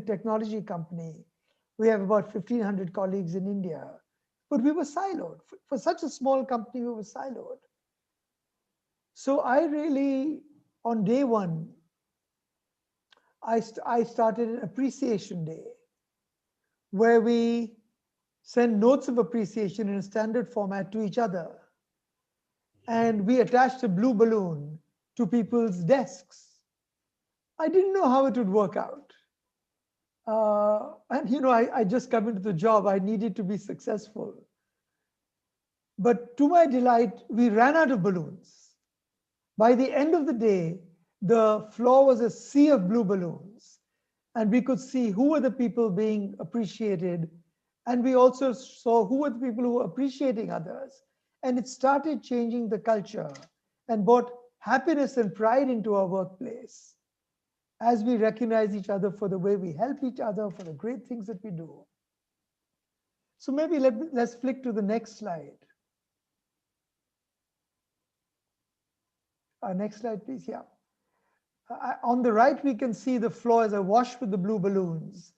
technology company. We have about 1,500 colleagues in India, but we were siloed. For such a small company, we were siloed. So I really, on day one, I started an appreciation day where we send notes of appreciation in a standard format to each other. And we attached a blue balloon to people's desks. I didn't know how it would work out. And I just come into the job. I needed to be successful. But to my delight, we ran out of balloons. By the end of the day, the floor was a sea of blue balloons. And we could see who were the people being appreciated. And we also saw who were the people who were appreciating others. And it started changing the culture and brought happiness and pride into our workplace as we recognize each other for the way we help each other, for the great things that we do. So maybe let's flick to the next slide. Next slide, please. Yeah. On the right, we can see the floor is awash with the blue balloons.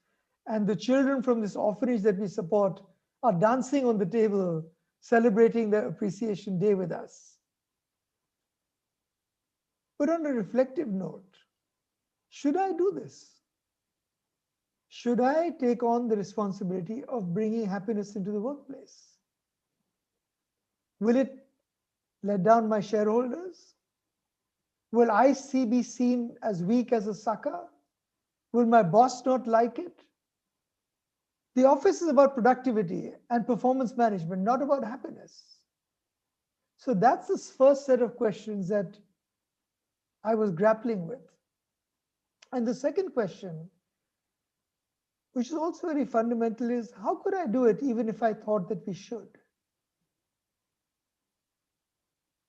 And the children from this orphanage that we support are dancing on the table, celebrating the Appreciation Day with us. But on a reflective note, should I do this? Should I take on the responsibility of bringing happiness into the workplace? Will it let down my shareholders? Will I be seen as weak as a sucker? Will my boss not like it? The office is about productivity and performance management, not about happiness. So that's the first set of questions that I was grappling with. And the second question, which is also very fundamental, is how could I do it even if I thought that we should?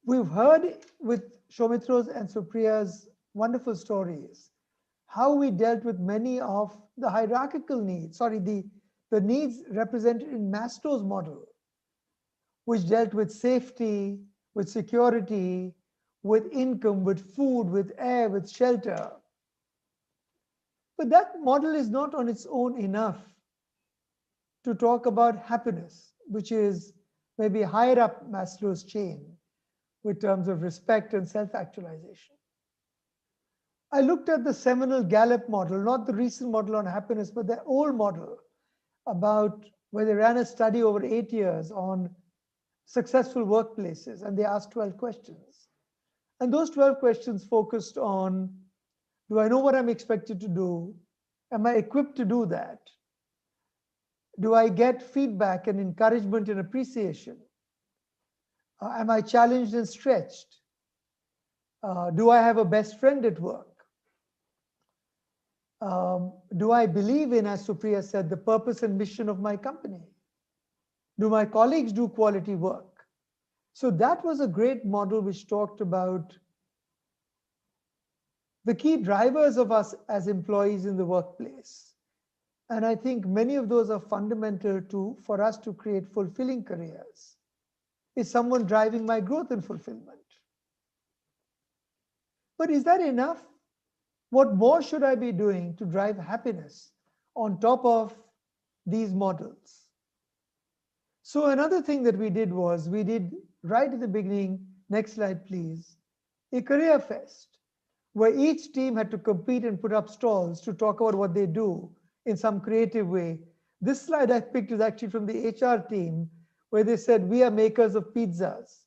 We've heard with Shaumitra's and Supriya's wonderful stories how we dealt with many of the hierarchical needs, the needs represented in Maslow's model, which dealt with safety, with security, with income, with food, with air, with shelter. But that model is not on its own enough to talk about happiness, which is maybe higher up Maslow's chain with terms of respect and self-actualization. I looked at the seminal Gallup model, not the recent model on happiness, but the old model about where they ran a study over 8 years on successful workplaces, and they asked 12 questions. And those 12 questions focused on, do I know what I'm expected to do? Am I equipped to do that? Do I get feedback and encouragement and appreciation? Am I challenged and stretched? Do I have a best friend at work? Do I believe in, as Supriya said, the purpose and mission of my company? Do my colleagues do quality work? So that was a great model which talked about the key drivers of us as employees in the workplace. And I think many of those are fundamental for us to create fulfilling careers. Is someone driving my growth and fulfillment? But is that enough? What more should I be doing to drive happiness on top of these models? So another thing that we did was, we did right at the beginning, next slide please, a career fest, where each team had to compete and put up stalls to talk about what they do in some creative way. This slide I picked is actually from the HR team, where they said, we are makers of pizzas,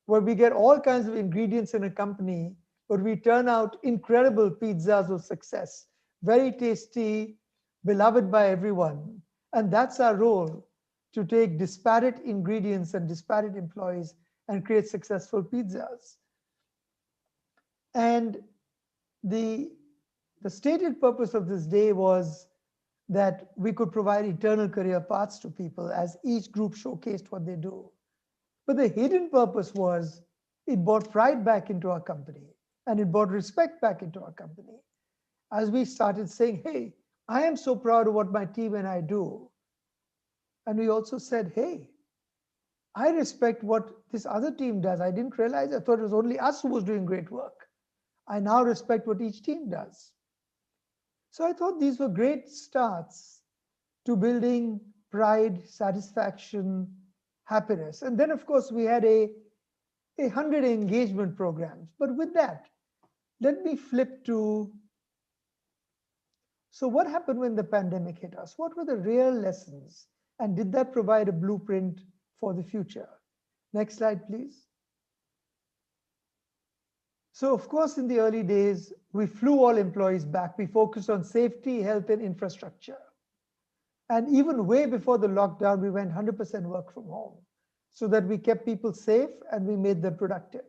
where we get all kinds of ingredients in a company, but we turn out incredible pizzas of success, very tasty, beloved by everyone. And that's our role, to take disparate ingredients and disparate employees and create successful pizzas. And the stated purpose of this day was that we could provide eternal career paths to people as each group showcased what they do. But the hidden purpose was, it brought pride back into our company and it brought respect back into our company. As we started saying, hey, I am so proud of what my team and I do. And we also said, hey, I respect what this other team does. I didn't realize, I thought it was only us who was doing great work. I now respect what each team does. So I thought these were great starts to building pride, satisfaction, happiness. And then, of course, we had a 100 engagement programs. But with that, let me flip to, so what happened when the pandemic hit us? What were the real lessons? And did that provide a blueprint for the future? Next slide, please. So, of course, in the early days, we flew all employees back. We focused on safety, health, and infrastructure. And even way before the lockdown, we went 100% work from home so that we kept people safe and we made them productive.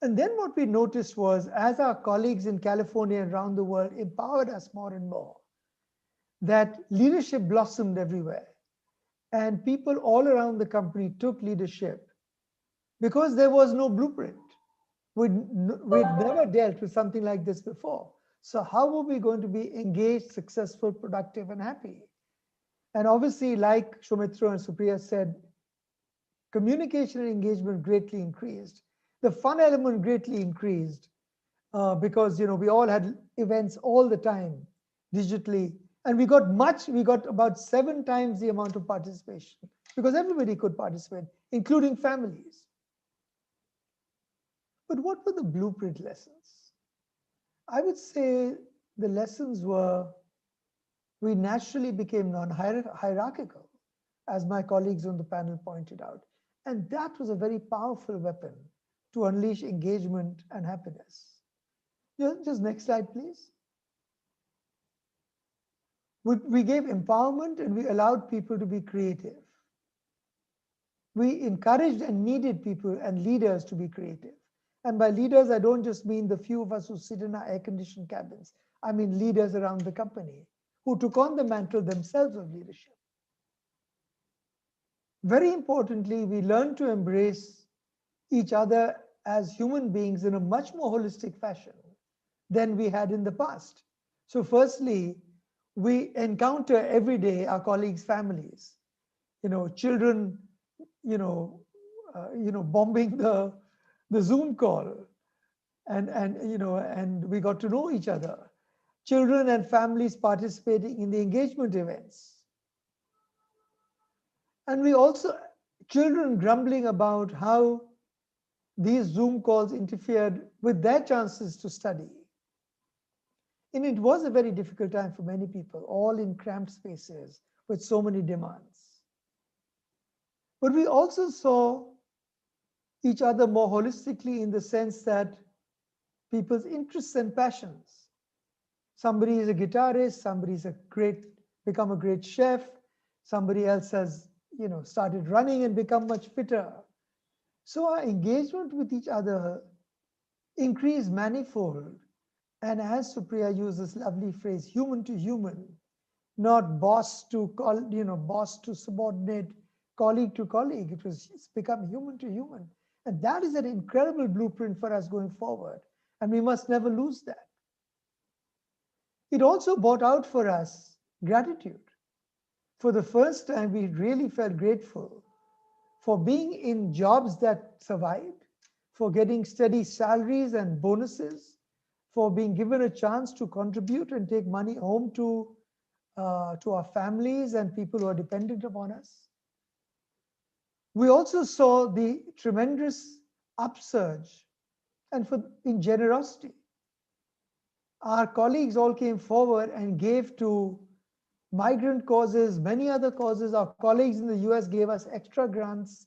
And then what we noticed was, as our colleagues in California and around the world empowered us more and more, that leadership blossomed everywhere. And people all around the company took leadership because there was no blueprint. We'd never dealt with something like this before. So how were we going to be engaged, successful, productive, and happy? And obviously, like Soumitra and Supriya said, communication and engagement greatly increased. The fun element greatly increased because we all had events all the time digitally. And we got about 7 times the amount of participation because everybody could participate, including families. But what were the blueprint lessons? I would say the lessons were we naturally became non-hierarchical, as my colleagues on the panel pointed out. And that was a very powerful weapon to unleash engagement and happiness. Just next slide, please. We gave empowerment and we allowed people to be creative. We encouraged and needed people and leaders to be creative. And by leaders, I don't just mean the few of us who sit in our air-conditioned cabins. I mean leaders around the company who took on the mantle themselves of leadership. Very importantly, we learned to embrace each other as human beings in a much more holistic fashion than we had in the past. So firstly, we encounter every day our colleagues' families, children, bombing the Zoom call, and we got to know each other. Children and families participating in the engagement events. And we also, children grumbling about how these Zoom calls interfered with their chances to study. And it was a very difficult time for many people, all in cramped spaces with so many demands. But we also saw each other more holistically in the sense that people's interests and passions. Somebody is a guitarist, somebody's become a great chef, somebody else has started running and become much fitter. So our engagement with each other increased manifold. And as Supriya used this lovely phrase, human to human, not boss to subordinate, colleague to colleague. It's become human to human. And that is an incredible blueprint for us going forward. And we must never lose that. It also brought out for us gratitude. For the first time, we really felt grateful for being in jobs that survived, for getting steady salaries and bonuses, for being given a chance to contribute and take money home to our families and people who are dependent upon us. We also saw the tremendous upsurge and in generosity. Our colleagues all came forward and gave to migrant causes, many other causes. Our colleagues in the US gave us extra grants,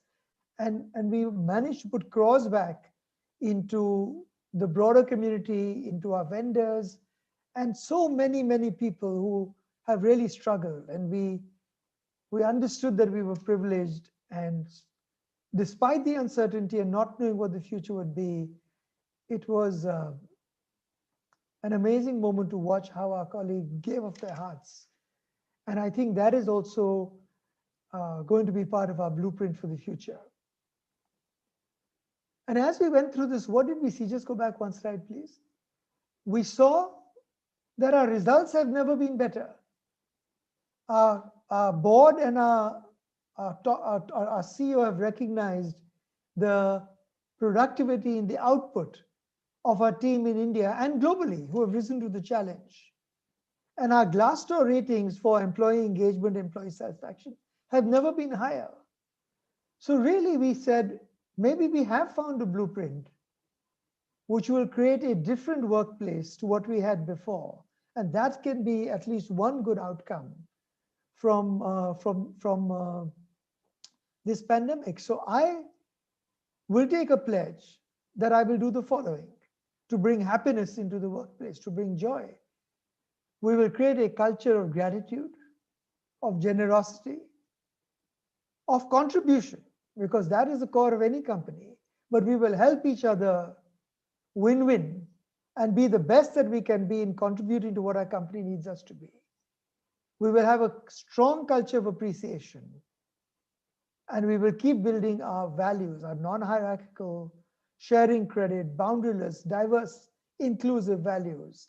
and we managed to put crores back into the broader community, into our vendors, and so many people who have really struggled. And we understood that we were privileged, and despite the uncertainty and not knowing what the future would be, it was an amazing moment to watch how our colleagues gave of their hearts. And I think that is also going to be part of our blueprint for the future. And as we went through this, what did we see? Just go back one slide, please. We saw that our results have never been better. Our board and our CEO have recognized the productivity in the output of our team in India and globally who have risen to the challenge. And our Glassdoor ratings for employee engagement, employee satisfaction have never been higher. So really we said, maybe we have found a blueprint which will create a different workplace to what we had before. And that can be at least one good outcome from this pandemic. So I will take a pledge that I will do the following: to bring happiness into the workplace, to bring joy. We will create a culture of gratitude, of generosity, of contribution, because that is the core of any company. But we will help each other win-win and be the best that we can be in contributing to what our company needs us to be. We will have a strong culture of appreciation, and we will keep building our values, our non-hierarchical, sharing credit, boundaryless, diverse, inclusive values.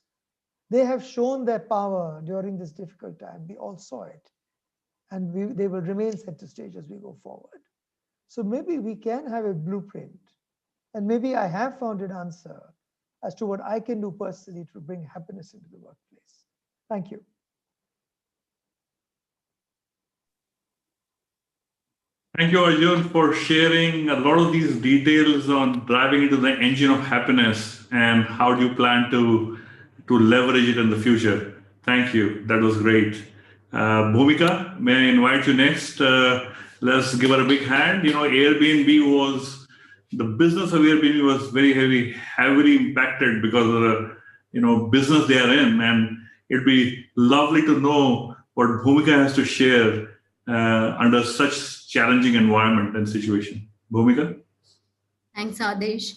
They have shown their power during this difficult time. We all saw it, and they will remain center stage as we go forward. So maybe we can have a blueprint, and maybe I have found an answer as to what I can do personally to bring happiness into the workplace. Thank you. Thank you, Arjun, for sharing a lot of these details on driving into the engine of happiness and how do you plan to leverage it in the future. Thank you. That was great. Bhumika, may I invite you next? Let's give her a big hand. Airbnb was, the business of Airbnb was very heavily impacted because of the business they are in, and it'd be lovely to know what Bhumika has to share under such challenging environment and situation. Bhumika? Thanks, Adesh.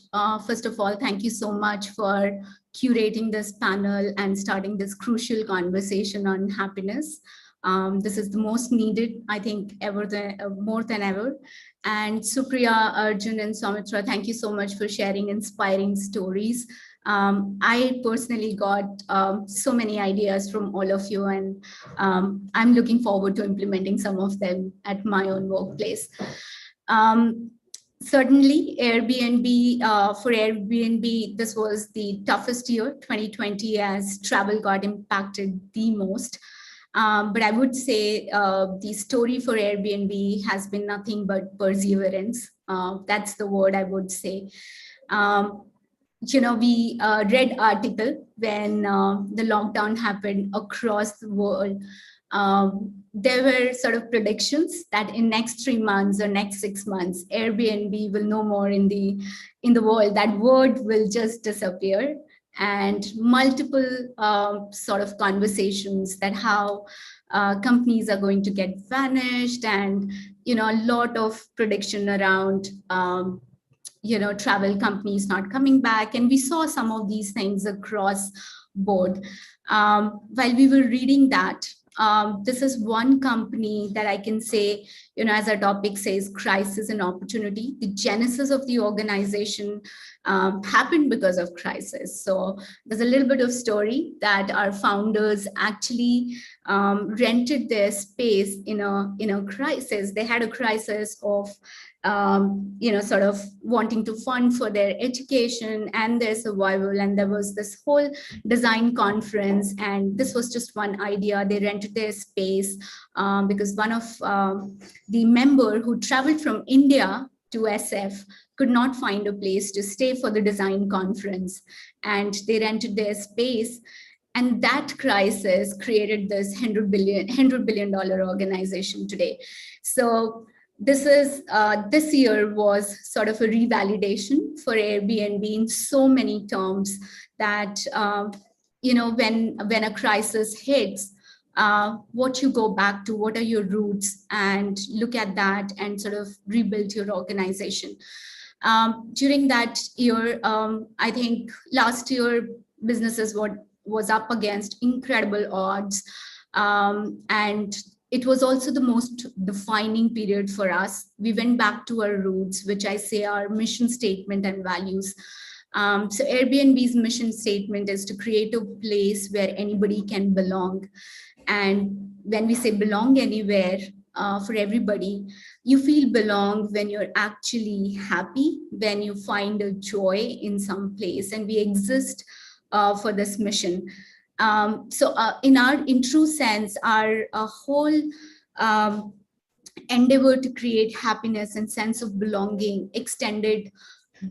First of all, thank you so much for curating this panel and starting this crucial conversation on happiness. This is the most needed, I think, more than ever. And Supriya, Arjun, and Soumitra, thank you so much for sharing inspiring stories. I personally got so many ideas from all of you, and I'm looking forward to implementing some of them at my own workplace. Certainly, for Airbnb, this was the toughest year, 2020, as travel got impacted the most. But I would say the story for Airbnb has been nothing but perseverance. That's the word I would say. We read article when the lockdown happened across the world. There were sort of predictions that in next 3 months or next 6 months, Airbnb will no more in the world. That word will just disappear. And multiple sort of conversations that how companies are going to get vanished, and a lot of prediction around travel companies not coming back. And we saw some of these things across board. While we were reading that, this is one company that I can say, as our topic says, crisis and opportunity. The genesis of the organization happened because of crisis. So there's a little bit of story that our founders actually rented their space in a crisis. They had a crisis of sort of wanting to fund for their education and their survival. And there was this whole design conference, and this was just one idea. They rented their space because one of the member who traveled from India to SF could not find a place to stay for the design conference, and they rented their space. And that crisis created this $100 billion organization today. So this year was sort of a revalidation for Airbnb in so many terms that when a crisis hits, what you go back to, what are your roots, and look at that and sort of rebuild your organization. During that year, I think last year businesses was up against incredible odds, and it was also the most defining period for us. We went back to our roots, which I say our mission statement and values. So Airbnb's mission statement is to create a place where anybody can belong. And when we say belong anywhere, for everybody. You feel belong when you're actually happy, when you find a joy in some place, and we exist for this mission. In true sense, our whole endeavor to create happiness and sense of belonging extended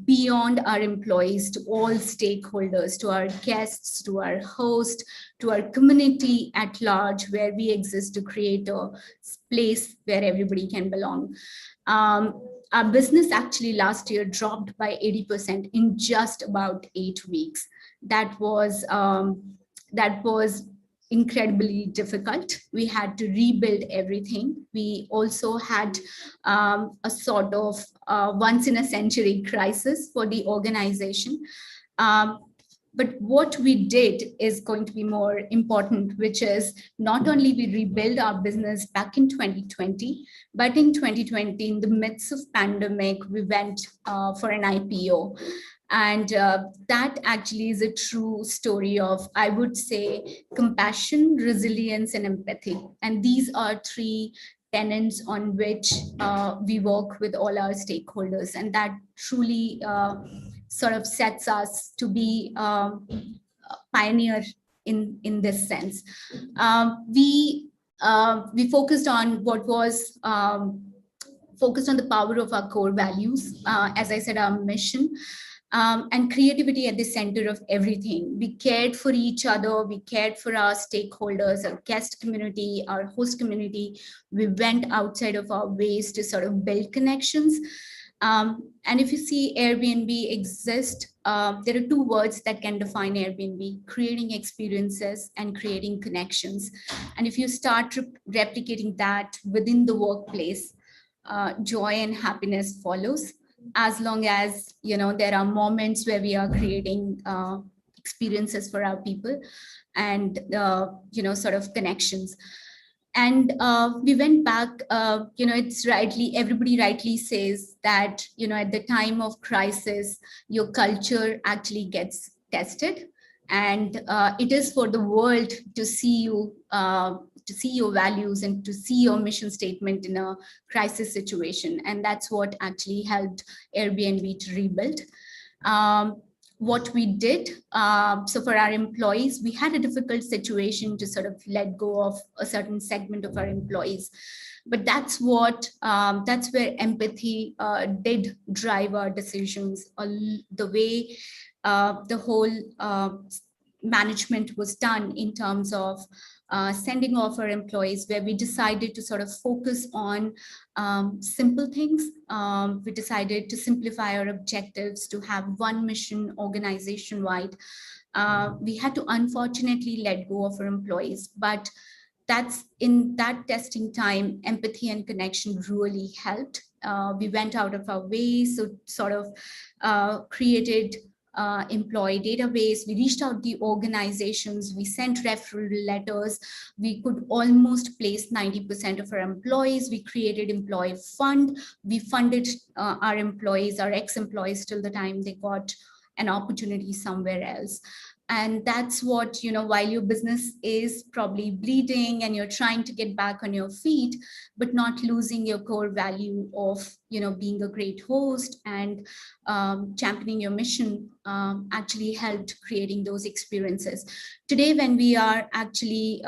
beyond our employees to all stakeholders, to our guests, to our host, to our community at large, where we exist to create a place where everybody can belong. Our business actually last year dropped by 80% in just about 8 weeks. That was incredibly difficult. We had to rebuild everything. We also had a sort of once in a century crisis for the organization. But what we did is going to be more important, which is not only we rebuild our business back in 2020, but in 2020, in the midst of pandemic, we went for an IPO. And that actually is a true story of, I would say, compassion, resilience, and empathy. And these are three tenets on which we work with all our stakeholders. And that truly sort of sets us to be a pioneer in this sense. We focused on what was focused on the power of our core values. As I said, our mission. And creativity at the center of everything. We cared for each other, we cared for our stakeholders, our guest community, our host community. We went outside of our ways to sort of build connections. And if you see Airbnb exist, there are two words that can define Airbnb: creating experiences and creating connections. And if you start replicating that within the workplace, joy and happiness follows. As long as there are moments where we are creating experiences for our people and sort of connections. And we went back, it's everybody rightly says that at the time of crisis, your culture actually gets tested, and it is for the world to see you, to see your values and to see your mission statement in a crisis situation. And that's what actually helped Airbnb to rebuild. What we did, so for our employees, we had a difficult situation to sort of let go of a certain segment of our employees. But that's where empathy did drive our decisions. The way the whole management was done in terms of sending off our employees, where we decided to sort of focus on simple things. We decided to simplify our objectives, to have one mission organization-wide. We had to unfortunately let go of our employees, but in that testing time, empathy and connection really helped. We went out of our way, so sort of created employee database. We reached out to organizations, we sent referral letters, we could almost place 90% of our employees. We created employee fund, we funded our employees, our ex-employees, till the time they got an opportunity somewhere else. And that's what, while your business is probably bleeding and you're trying to get back on your feet, but not losing your core value of, being a great host and championing your mission, actually helped creating those experiences. Today, when we are actually,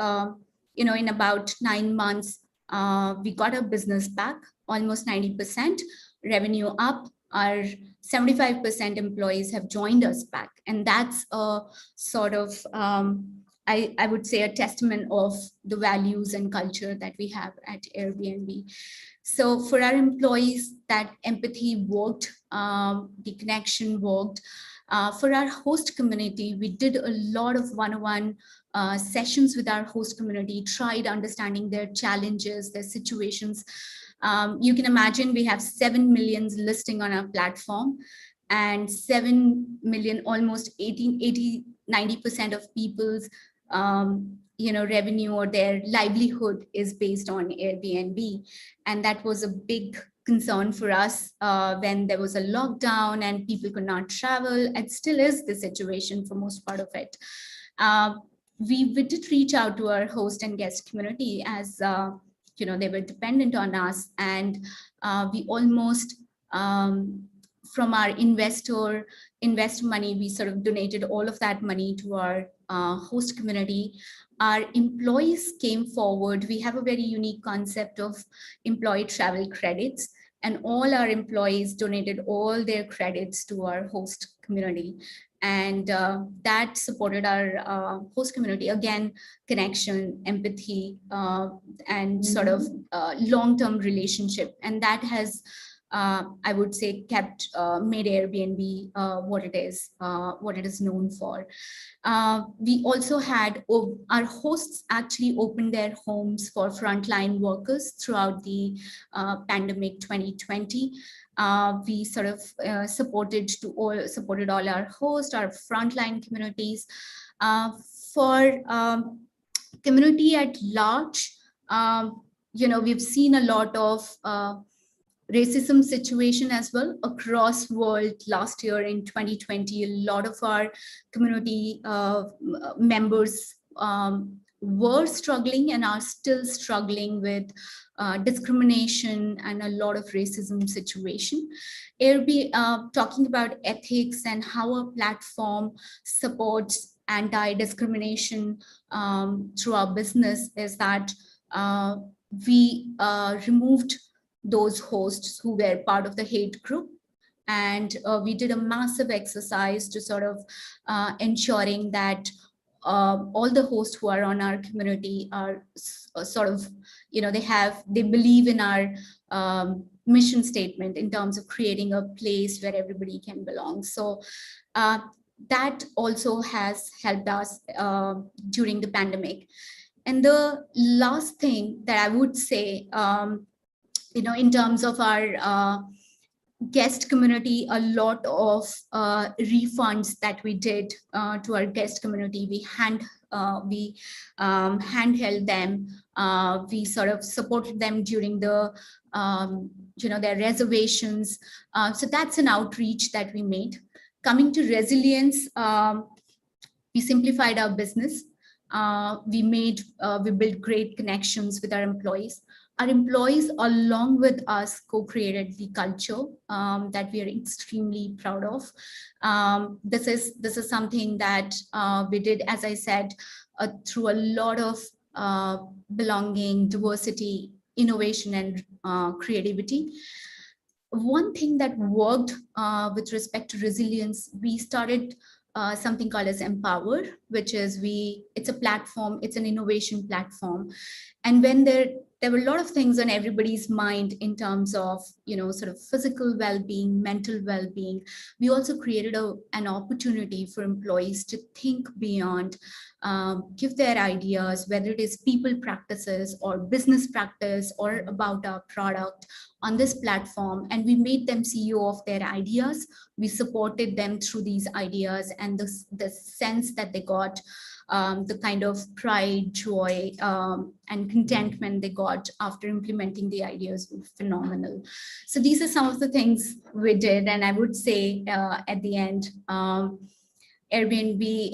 in about 9 months, we got our business back, almost 90%, revenue up. Our 75% employees have joined us back. And that's a sort of, I would say, a testament of the values and culture that we have at Airbnb. So for our employees, that empathy worked, the connection worked. For our host community, we did a lot of one-on-one sessions with our host community, tried understanding their challenges, their situations. You can imagine we have 7 million listing on our platform, and 7 million, almost 90% of people's revenue or their livelihood is based on Airbnb. And that was a big concern for us when there was a lockdown and people could not travel. It still is the situation for most part of it. We did reach out to our host and guest community as they were dependent on us, and we almost from our invest money, we sort of donated all of that money to our host community. Our employees came forward. We have a very unique concept of employee travel credits, and all our employees donated all their credits to our host community. And that supported our host community. Again, connection, empathy, and sort of long-term relationship. And that has, I would say, made Airbnb what it is known for. We also had our hosts actually opened their homes for frontline workers throughout the pandemic 2020. We sort of supported all our hosts, our frontline communities. For community at large, we've seen a lot of racism situation as well across world. Last year in 2020, a lot of our community members were struggling and are still struggling with discrimination and a lot of racism situation. Talking about ethics and how a platform supports anti-discrimination through our business is that we removed those hosts who were part of the hate group. And we did a massive exercise to sort of ensuring that all the hosts who are on our community are sort of, they believe in our mission statement in terms of creating a place where everybody can belong. So that also has helped us during the pandemic. And the last thing that I would say, in terms of our guest community, a lot of refunds that we did to our guest community, we handheld them. We sort of supported them during the their reservations. So that's an outreach that we made. Coming to resilience, we simplified our business. We built great connections with our employees. Our employees, along with us, co-created the culture that we are extremely proud of. This is something that we did, as I said, through a lot of belonging, diversity, innovation, and creativity. One thing that worked with respect to resilience, we started something called as Empower, which is it's a platform, it's an innovation platform. And when there were a lot of things on everybody's mind in terms of, sort of physical well-being, mental well-being, we also created an opportunity for employees to think beyond, give their ideas, whether it is people practices or business practice or about our product on this platform. And we made them CEO of their ideas. We supported them through these ideas, and the sense that they got, the kind of pride, joy, and contentment they got after implementing the ideas were phenomenal. So these are some of the things we did. And I would say at the end, Airbnb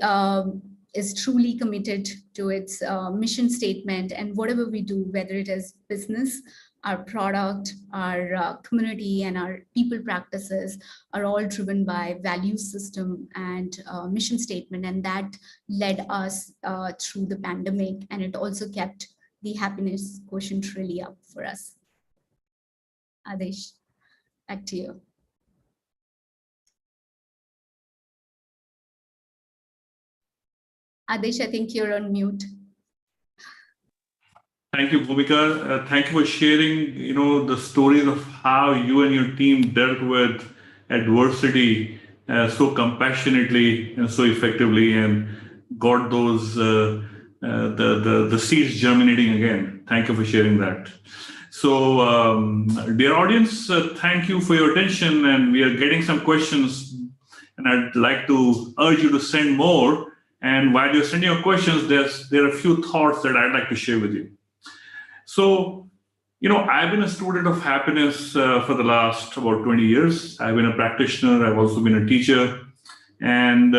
is truly committed to its mission statement, and whatever we do, whether it is business, our product, our community, and our people practices are all driven by value system and mission statement. And that led us through the pandemic, and it also kept the happiness quotient really up for us. Adesh, back to you. Adesh, I think you're on mute. Thank you, Bhumika. Thank you for sharing, the stories of how you and your team dealt with adversity so compassionately and so effectively, and got those the seeds germinating again. Thank you for sharing that. So, dear audience, thank you for your attention, and we are getting some questions, and I'd like to urge you to send more. And while you're sending your questions, there are a few thoughts that I'd like to share with you. So, I've been a student of happiness for the last about 20 years. I've been a practitioner. I've also been a teacher. And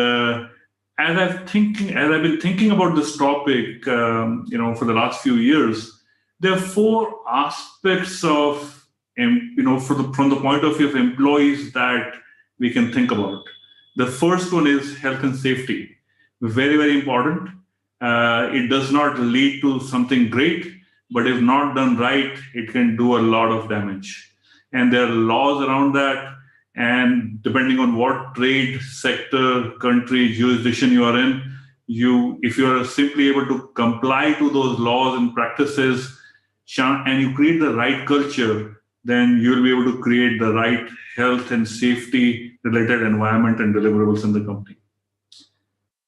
as I've been thinking about this topic, for the last few years, There are four aspects of, from the point of view of employees that we can think about. The first one is health and safety. Very, very important. It does not lead to something great, but if not done right, it can do a lot of damage. And there are laws around that. And depending on what trade, sector, country, jurisdiction you are in, if you are simply able to comply to those laws and practices, and you create the right culture, then you'll be able to create the right health and safety related environment and deliverables in the company.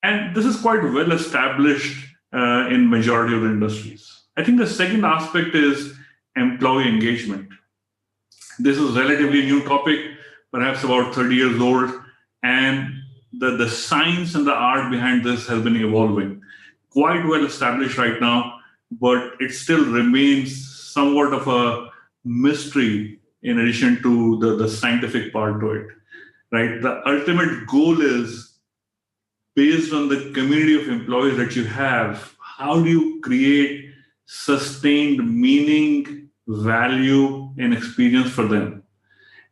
And this is quite well established in majority of the industries. I think the second aspect is employee engagement. This is a relatively new topic, perhaps about 30 years old, and the science and the art behind this has been evolving. Quite well established right now, but it still remains somewhat of a mystery in addition to the scientific part to it, right? The ultimate goal is, based on the community of employees that you have, how do you create sustained meaning, value, and experience for them?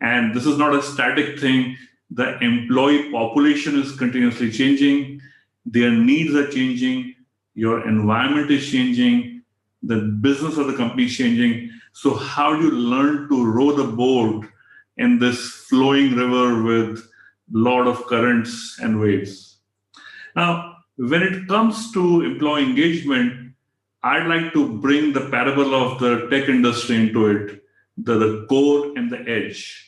And this is not a static thing. The employee population is continuously changing. Their needs are changing. Your environment is changing. The business of the company is changing. So how do you learn to row the boat in this flowing river with a lot of currents and waves? Now, when it comes to employee engagement, I'd like to bring the parable of the tech industry into it, the core and the edge.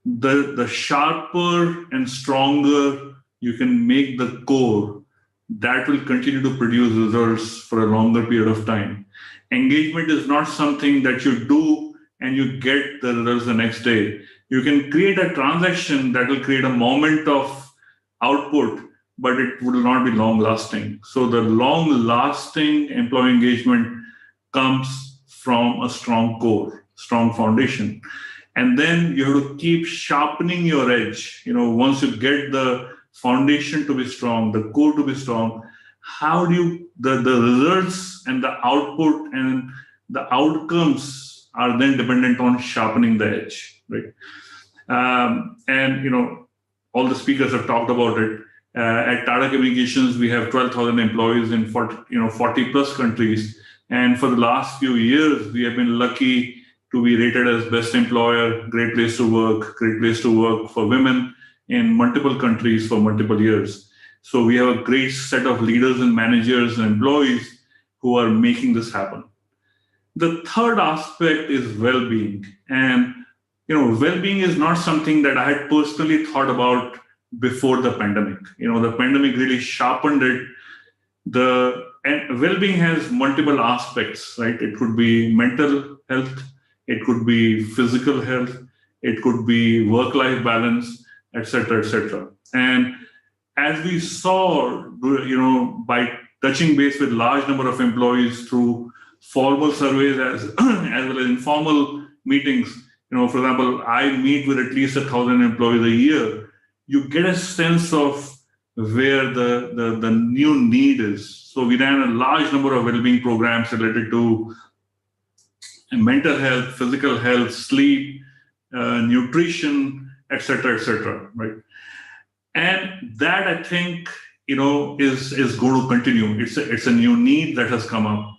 The sharper and stronger you can make the core, that will continue to produce results for a longer period of time. Engagement is not something that you do and you get the results the next day. You can create a transaction that will create a moment of output, but it will not be long lasting. So the long lasting employee engagement comes from a strong core, strong foundation. And then you have to keep sharpening your edge. Once you get the foundation to be strong, the core to be strong, how do you, the results and the output and the outcomes are then dependent on sharpening the edge, right? All the speakers have talked about it. At Tata Communications, we have 12,000 employees in 40 plus countries. And for the last few years, we have been lucky to be rated as best employer, great place to work for women in multiple countries for multiple years. So we have a great set of leaders and managers and employees who are making this happen. The third aspect is well-being. And well-being is not something that I had personally thought about before the pandemic. The pandemic really sharpened it. And well-being has multiple aspects, right? It could be mental health, it could be physical health, it could be work-life balance, etc., etc. And as we saw, by touching base with large number of employees through formal surveys as well as informal meetings, for example, I meet with at least 1,000 employees a year. You get a sense of where the new need is. So we ran a large number of well-being programs related to mental health, physical health, sleep, nutrition, etc., right? And that, I think, is going to continue. It's a new need that has come up.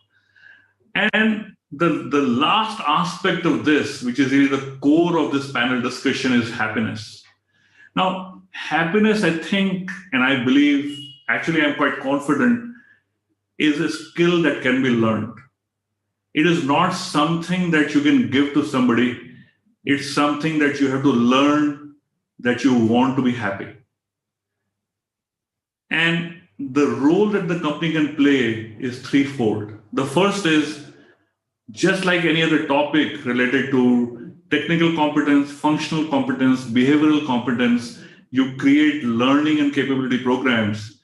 And the last aspect of this, which is really the core of this panel discussion, is happiness. Now, happiness, I think, and I believe, actually I'm quite confident, is a skill that can be learned. It is not something that you can give to somebody. It's something that you have to learn, that you want to be happy. And the role that the company can play is threefold. The first is, just like any other topic related to technical competence, functional competence, behavioral competence, you create learning and capability programs.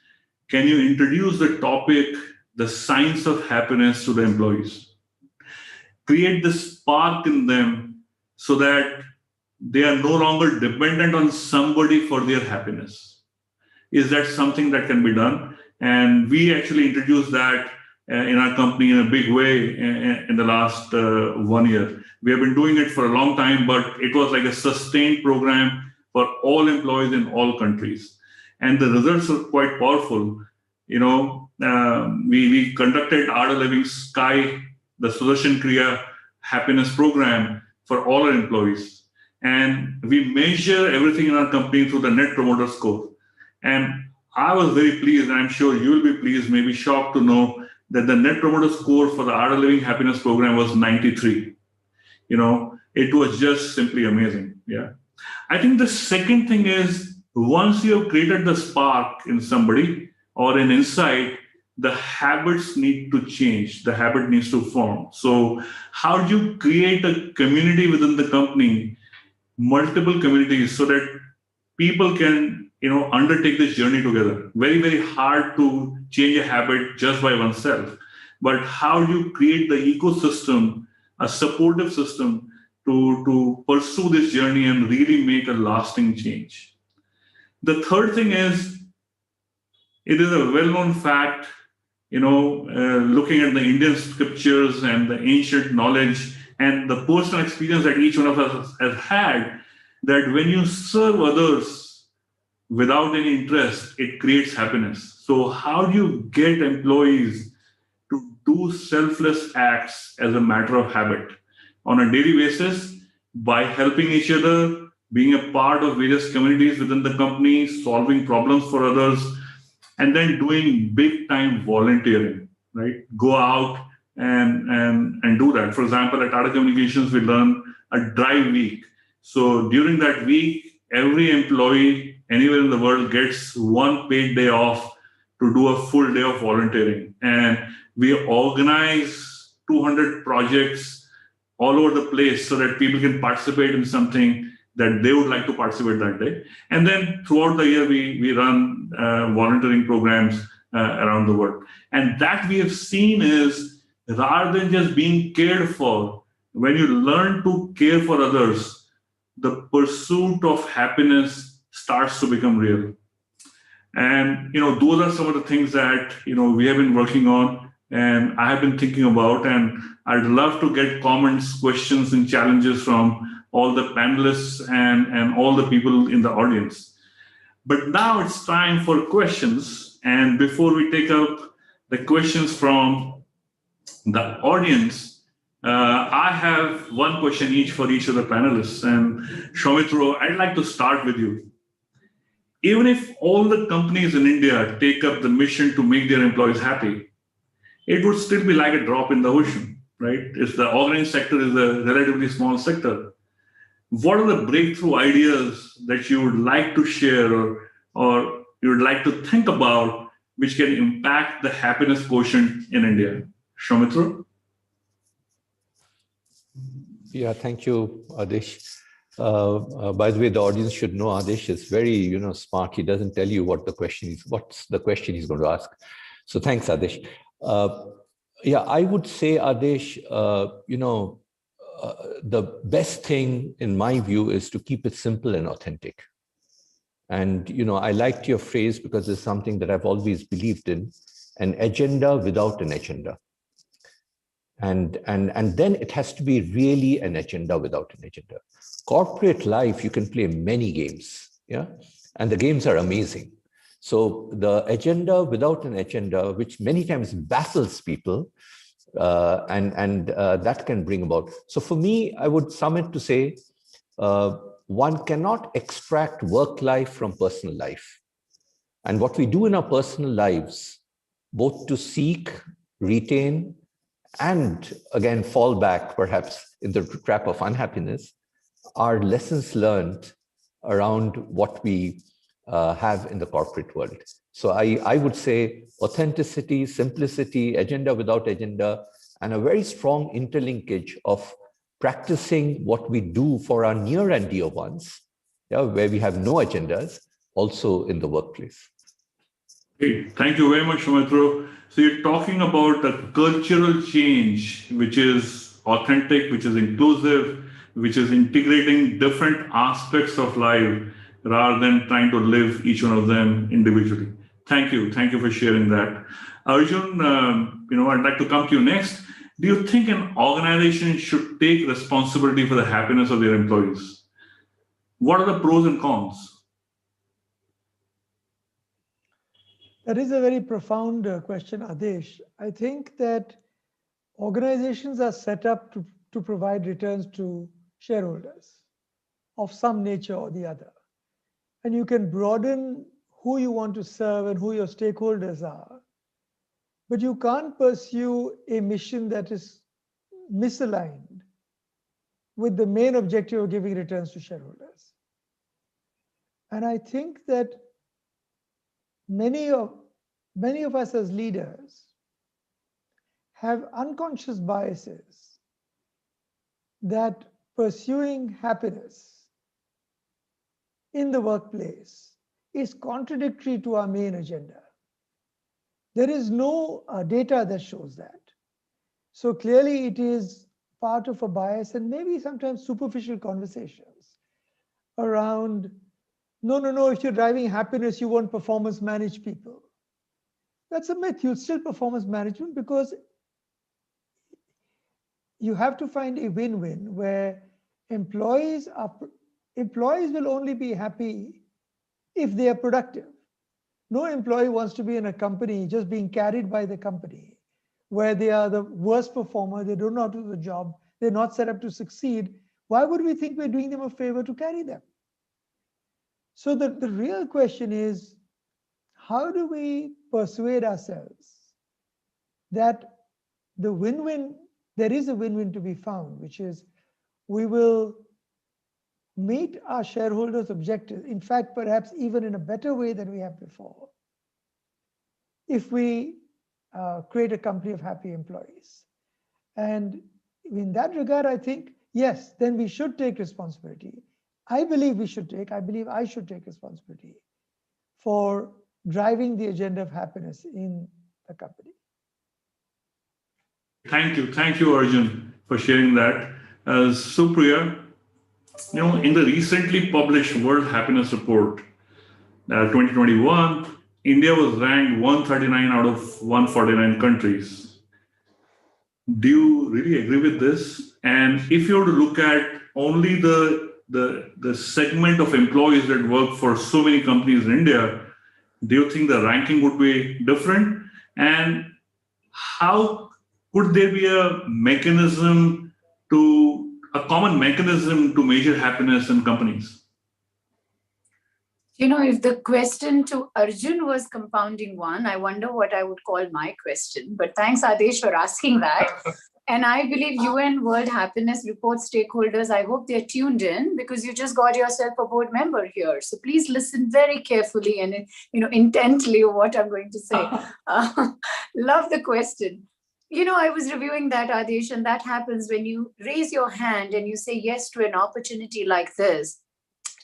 Can you introduce the topic, the science of happiness, to the employees? Create this spark in them so that they are no longer dependent on somebody for their happiness. Is that something that can be done? And we actually introduced that in our company in a big way in the last 1 year. We have been doing it for a long time, but it was like a sustained program for all employees in all countries. And the results are quite powerful. We conducted Art of Living Sky, the Sudarshan Kriya happiness program for all our employees. And we measure everything in our company through the Net Promoter Score. And I was very pleased, and I'm sure you will be pleased, maybe shocked to know that the Net Promoter Score for the Art of Living Happiness program was 93. It was just simply amazing. Yeah. I think the second thing is, once you have created the spark in somebody or an insight, the habits need to change. The habit needs to form. So how do you create a community within the company, multiple communities, so that people can undertake this journey together? Very, very hard to change a habit just by oneself. But how do you create the ecosystem, a supportive system to pursue this journey and really make a lasting change? The third thing is, it is a well-known fact, looking at the Indian scriptures and the ancient knowledge and the personal experience that each one of us has had, that when you serve others without any interest, it creates happiness. So how do you get employees to do selfless acts as a matter of habit on a daily basis by helping each other, being a part of various communities within the company, solving problems for others, and then doing big time volunteering, right? Go out and do that. For example, at Tata Communications, we run a drive week. So during that week, every employee anywhere in the world gets one paid day off to do a full day of volunteering. And we organize 200 projects all over the place so that people can participate in something that they would like to participate that day. And then throughout the year, we run volunteering programs around the world. And that we have seen is, rather than just being cared for, when you learn to care for others, the pursuit of happiness starts to become real. And those are some of the things that we have been working on, and I have been thinking about, and I'd love to get comments, questions, and challenges from all the panelists and all the people in the audience. But now it's time for questions. And before we take up the questions from the audience, I have one question each for each of the panelists. And Soumitra, I'd like to start with you. Even if all the companies in India take up the mission to make their employees happy, it would still be like a drop in the ocean, right? If the organized sector is a relatively small sector. What are the breakthrough ideas that you would like to share or you would like to think about which can impact the happiness quotient in India? Soumitra? Yeah, thank you, Adish. By the way, the audience should know Adish is very, smart. He doesn't tell you what's the question he's going to ask. So thanks, Adish. I would say, Adish, the best thing in my view is to keep it simple and authentic. And, I liked your phrase because it's something that I've always believed in, an agenda without an agenda. And then it has to be really an agenda without an agenda. Corporate life, you can play many games, and the games are amazing. So the agenda without an agenda, which many times baffles people, and that can bring about. So for me, I would sum it to say, one cannot extract work life from personal life. And what we do in our personal lives, both to seek, retain, and again, fall back perhaps in the trap of unhappiness, are lessons learned around what we have in the corporate world. So I would say authenticity, simplicity, agenda without agenda, and a very strong interlinkage of practicing what we do for our near and dear ones, where we have no agendas, also in the workplace. Okay. Thank you very much, Soumitra. So you're talking about a cultural change, which is authentic, which is inclusive, which is integrating different aspects of life rather than trying to live each one of them individually. Thank you. Thank you for sharing that. Arjun, I'd like to come to you next. Do you think an organization should take responsibility for the happiness of their employees? What are the pros and cons? That is a very profound question, Adesh. I think that organizations are set up to provide returns to shareholders of some nature or the other. And you can broaden who you want to serve and who your stakeholders are. But you can't pursue a mission that is misaligned with the main objective of giving returns to shareholders. And I think that many of us as leaders have unconscious biases that pursuing happiness in the workplace is contradictory to our main agenda. There is no data that shows that. So clearly it is part of a bias and maybe sometimes superficial conversations around, no, if you're driving happiness, you won't performance manage people. That's a myth. You'll still performance management because you have to find a win-win where employees will only be happy if they are productive. No employee wants to be in a company just being carried by the company where they are the worst performer, they don't know how to do the job, they're not set up to succeed. Why would we think we're doing them a favor to carry them? So the real question is, how do we persuade ourselves that the win-win, there is a win-win to be found, which is we will meet our shareholders' objectives, in fact, perhaps even in a better way than we have before, if we create a company of happy employees. And in that regard, I think, yes, then we should take responsibility. I believe I should take responsibility for driving the agenda of happiness in the company. Thank you, Arjun, for sharing that. Supriya, in the recently published World Happiness Report 2021, India was ranked 139 out of 149 countries. Do you really agree with this? And if you were to look at only the segment of employees that work for so many companies in India, do you think the ranking would be different? And how could there be a common mechanism to measure happiness in companies? If the question to Arjun was compounding one, I wonder what I would call my question. But thanks, Adesh, for asking that. And I believe UN World Happiness Report stakeholders, I hope they're tuned in because you just got yourself a board member here. So please listen very carefully and intently to what I'm going to say. Love the question. I was reviewing that, Adesh, and that happens when you raise your hand and you say yes to an opportunity like this,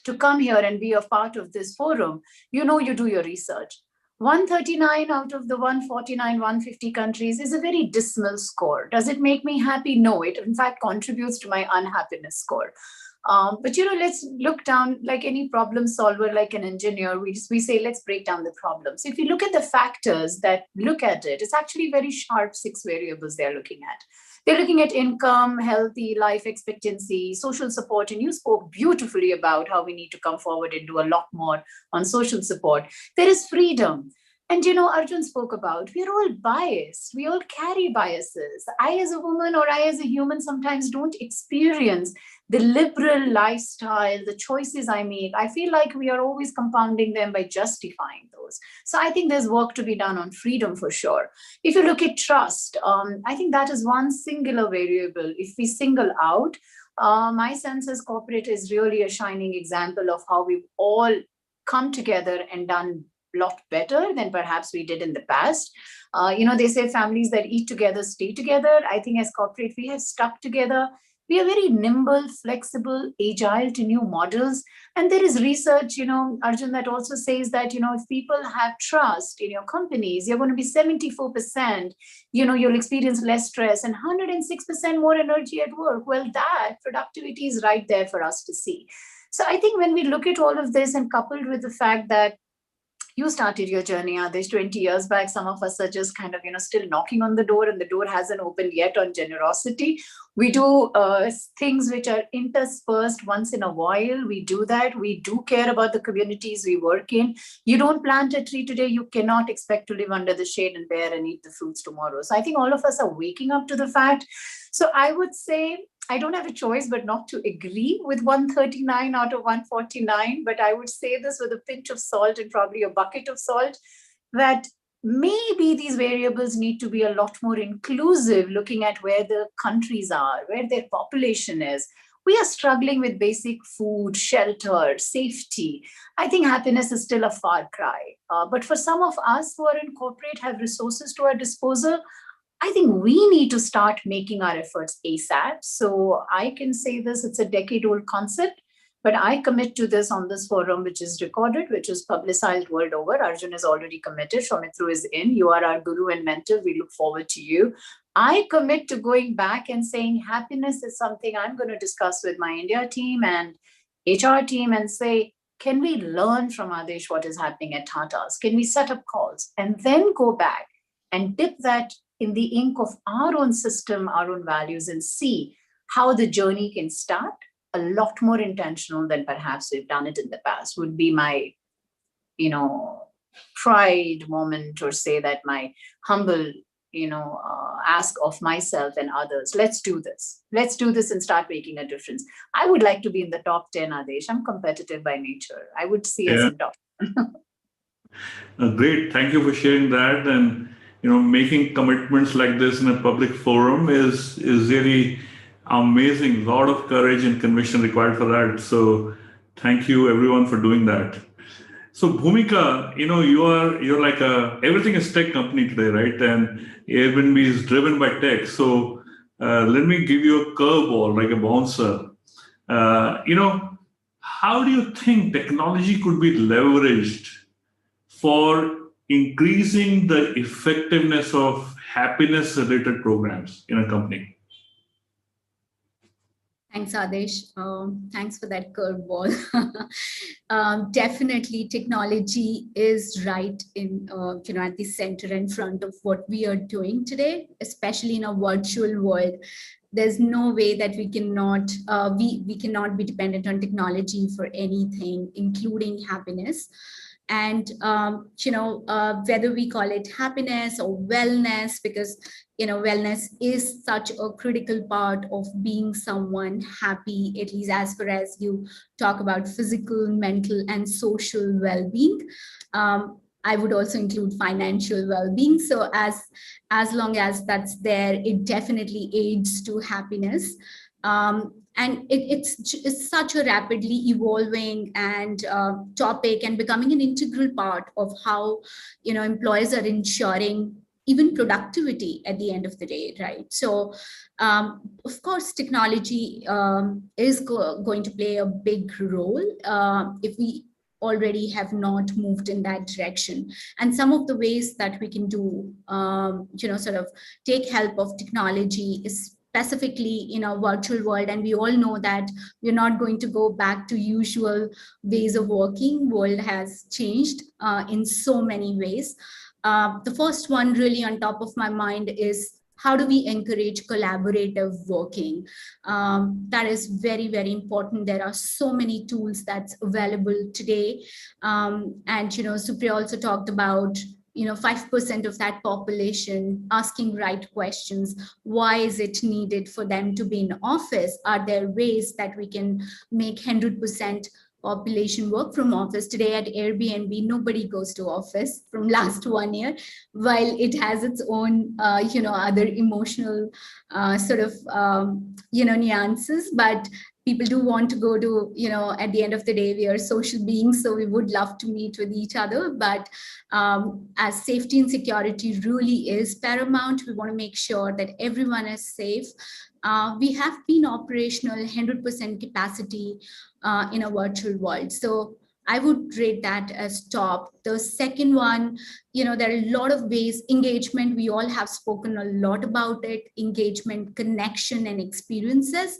to come here and be a part of this forum. You do your research. 139 out of the 149, 150 countries is a very dismal score. Does it make me happy? No, it in fact contributes to my unhappiness score. But let's look down like any problem solver, like an engineer. We say, let's break down the problems. If you look at the factors that look at it, it's actually very sharp 6 variables they're looking at. They're looking at income, healthy life expectancy, social support, and you spoke beautifully about how we need to come forward and do a lot more on social support. There is freedom. And Arjun spoke about, we're all biased. We all carry biases. I as a woman or I as a human sometimes don't experience the liberal lifestyle, the choices I make. I feel like we are always compounding them by justifying those. So I think there's work to be done on freedom for sure. If you look at trust, I think that is one singular variable. If we single out, my sense as corporate is really a shining example of how we've all come together and done a lot better than perhaps we did in the past. They say families that eat together stay together. I think as corporate, we have stuck together. We are very nimble, flexible, agile to new models. And there is research, Arjun, that also says that, if people have trust in your companies, you're going to be 74%, you'll experience less stress and 106% more energy at work. Well, that productivity is right there for us to see. So I think when we look at all of this and coupled with the fact that You started your journey, Adesh, 20 years back. Some of us are just kind of, still knocking on the door, and the door hasn't opened yet on generosity. We do things which are interspersed once in a while. We do that. We do care about the communities we work in. You don't plant a tree today, you cannot expect to live under the shade and bear and eat the fruits tomorrow. So I think all of us are waking up to the fact. So I would say, I don't have a choice but not to agree with 139 out of 149, but I would say this with a pinch of salt and probably a bucket of salt, that maybe these variables need to be a lot more inclusive, looking at where the countries are, where their population is. We are struggling with basic food, shelter, safety. I think happiness is still a far cry. But for some of us who are in corporate, have resources to our disposal, I think we need to start making our efforts ASAP. So I can say this, it's a decade-old concept, but I commit to this on this forum, which is recorded, which is publicized world over. Arjun is already committed. Shaumitru is in. You are our guru and mentor. We look forward to you. I commit to going back and saying happiness is something I'm going to discuss with my India team and HR team and say, can we learn from Adesh what is happening at Tata's? Can we set up calls and then go back and dip that in the ink of our own system, our own values, and see how the journey can start a lot more intentional than perhaps we've done it in the past, would be my, pride moment, or say that my humble, ask of myself and others. Let's do this. Let's do this and start making a difference. I would like to be in the top 10, Adesh. I'm competitive by nature. I would see us in top. Great. Thank you for sharing that. And making commitments like this in a public forum is really amazing. A lot of courage and conviction required for that. So thank you everyone for doing that. So Bhumika, you're like everything is tech company today, right? And Airbnb is driven by tech. So let me give you a curveball, like a bouncer. How do you think technology could be leveraged for increasing the effectiveness of happiness-related programs in a company? Thanks, Adesh. Thanks for that curveball. Definitely, technology is right in, at the center and front of what we are doing today, especially in a virtual world. There's no way that we cannot be dependent on technology for anything, including happiness. And whether we call it happiness or wellness, because wellness is such a critical part of being someone happy, at least as far as you talk about physical, mental, and social well-being. I would also include financial well-being. So as long as that's there, it definitely aids to happiness. And it's such a rapidly evolving and topic, and becoming an integral part of how employers are ensuring even productivity at the end of the day, right? So of course, technology is going to play a big role if we already have not moved in that direction. And some of the ways that we can do, sort of take help of technology is specifically in a virtual world. And we all know that we're not going to go back to usual ways of working. World has changed in so many ways. The first one really on top of my mind is, how do we encourage collaborative working? That is very, very important. There are so many tools that's available today. And, Supriya also talked about 5% of that population asking right questions. Why is it needed for them to be in office? Are there ways that we can make 100% population work from office? Today at Airbnb, nobody goes to office from last 1 year, while it has its own, other emotional nuances. But people do want to go to, at the end of the day, we are social beings, so we would love to meet with each other. But as safety and security really is paramount, we want to make sure that everyone is safe. We have been operational 100% capacity in a virtual world. So I would rate that as top. The second one, there are a lot of ways. Engagement, we all have spoken a lot about it. Engagement, connection, and experiences.